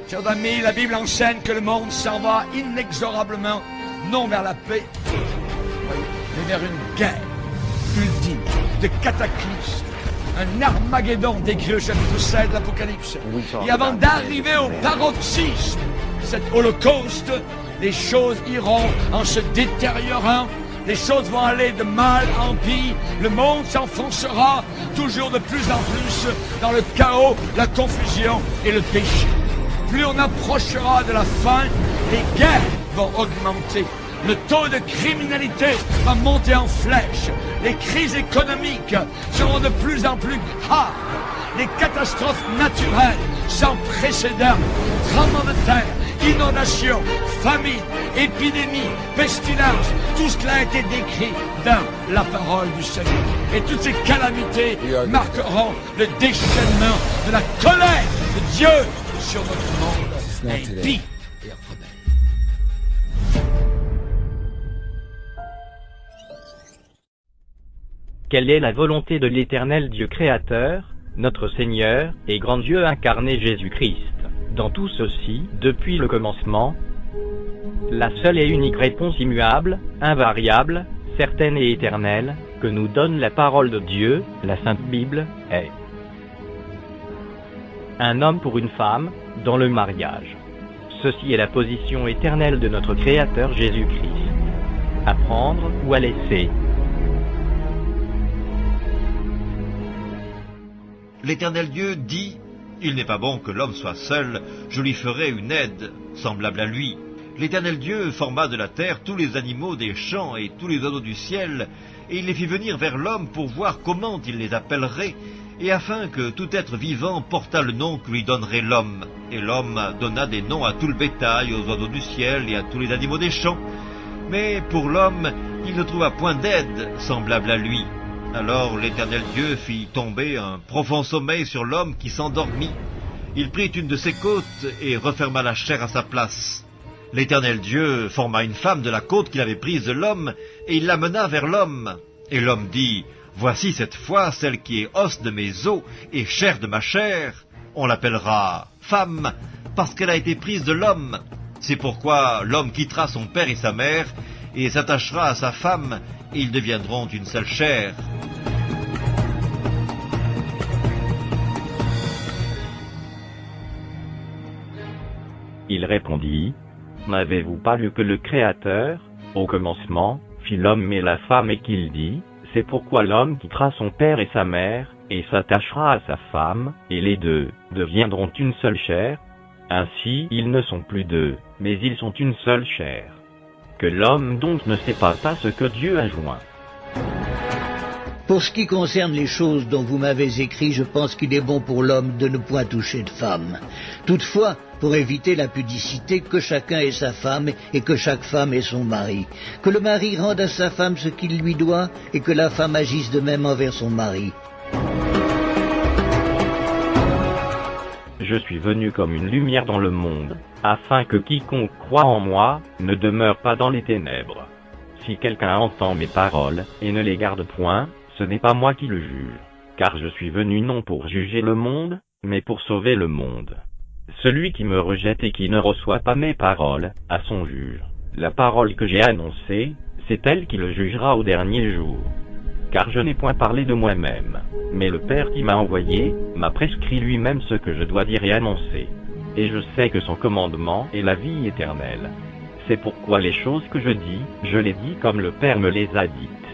Chers amis, la Bible enseigne que le monde s'en va inexorablement, non vers la paix, mais vers une guerre ultime, de cataclysme, un Armageddon décrit au chapitre 7 de l'Apocalypse. Et avant d'arriver au paroxysme de cet holocauste, les choses iront en se détériorant, les choses vont aller de mal en pire, le monde s'enfoncera toujours de plus en plus dans le chaos, la confusion et le péché. Plus on approchera de la fin, les guerres vont augmenter. Le taux de criminalité va monter en flèche. Les crises économiques seront de plus en plus graves. Les catastrophes naturelles sans précédent, tremblements de terre, inondations, famine, épidémies, pestilences, tout cela a été décrit dans la parole du Seigneur. Et toutes ces calamités marqueront le déchaînement de la colère de Dieu sur notre monde impie et rebelle. Quelle est la volonté de l'Éternel Dieu créateur, notre Seigneur et grand Dieu incarné Jésus-Christ, dans tout ceci, depuis le commencement, la seule et unique réponse immuable, invariable, certaine et éternelle, que nous donne la parole de Dieu, la Sainte Bible, est un homme pour une femme, dans le mariage. Ceci est la position éternelle de notre Créateur Jésus-Christ. À prendre ou à laisser. L'Éternel Dieu dit, « Il n'est pas bon que l'homme soit seul, je lui ferai une aide, semblable à lui. » L'Éternel Dieu forma de la terre tous les animaux des champs et tous les oiseaux du ciel, et il les fit venir vers l'homme pour voir comment il les appellerait, et afin que tout être vivant portât le nom que lui donnerait l'homme. Et l'homme donna des noms à tout le bétail, aux oiseaux du ciel et à tous les animaux des champs. Mais pour l'homme, il ne trouva point d'aide semblable à lui. Alors l'Éternel Dieu fit tomber un profond sommeil sur l'homme qui s'endormit. Il prit une de ses côtes et referma la chair à sa place. L'Éternel Dieu forma une femme de la côte qu'il avait prise de l'homme, et il l'amena vers l'homme. Et l'homme dit, « Voici cette fois celle qui est os de mes os et chair de ma chair. On l'appellera femme, parce qu'elle a été prise de l'homme. C'est pourquoi l'homme quittera son père et sa mère, et s'attachera à sa femme, et ils deviendront une seule chair. » Il répondit, « N'avez-vous pas lu que le Créateur, au commencement, fit l'homme et la femme et qu'il dit, c'est pourquoi l'homme quittera son père et sa mère, et s'attachera à sa femme, et les deux deviendront une seule chair. Ainsi ils ne sont plus deux, mais ils sont une seule chair. Que l'homme donc ne sépare pas ce que Dieu a joint. » Pour ce qui concerne les choses dont vous m'avez écrit, je pense qu'il est bon pour l'homme de ne point toucher de femme. Toutefois, pour éviter la pudicité, que chacun ait sa femme et que chaque femme ait son mari. Que le mari rende à sa femme ce qu'il lui doit et que la femme agisse de même envers son mari. Je suis venu comme une lumière dans le monde, afin que quiconque croit en moi ne demeure pas dans les ténèbres. Si quelqu'un entend mes paroles et ne les garde point, ce n'est pas moi qui le juge, car je suis venu non pour juger le monde, mais pour sauver le monde. Celui qui me rejette et qui ne reçoit pas mes paroles a son juge. La parole que j'ai annoncée, c'est elle qui le jugera au dernier jour. Car je n'ai point parlé de moi-même, mais le Père qui m'a envoyé m'a prescrit lui-même ce que je dois dire et annoncer. Et je sais que son commandement est la vie éternelle. C'est pourquoi les choses que je dis, je les dis comme le Père me les a dites.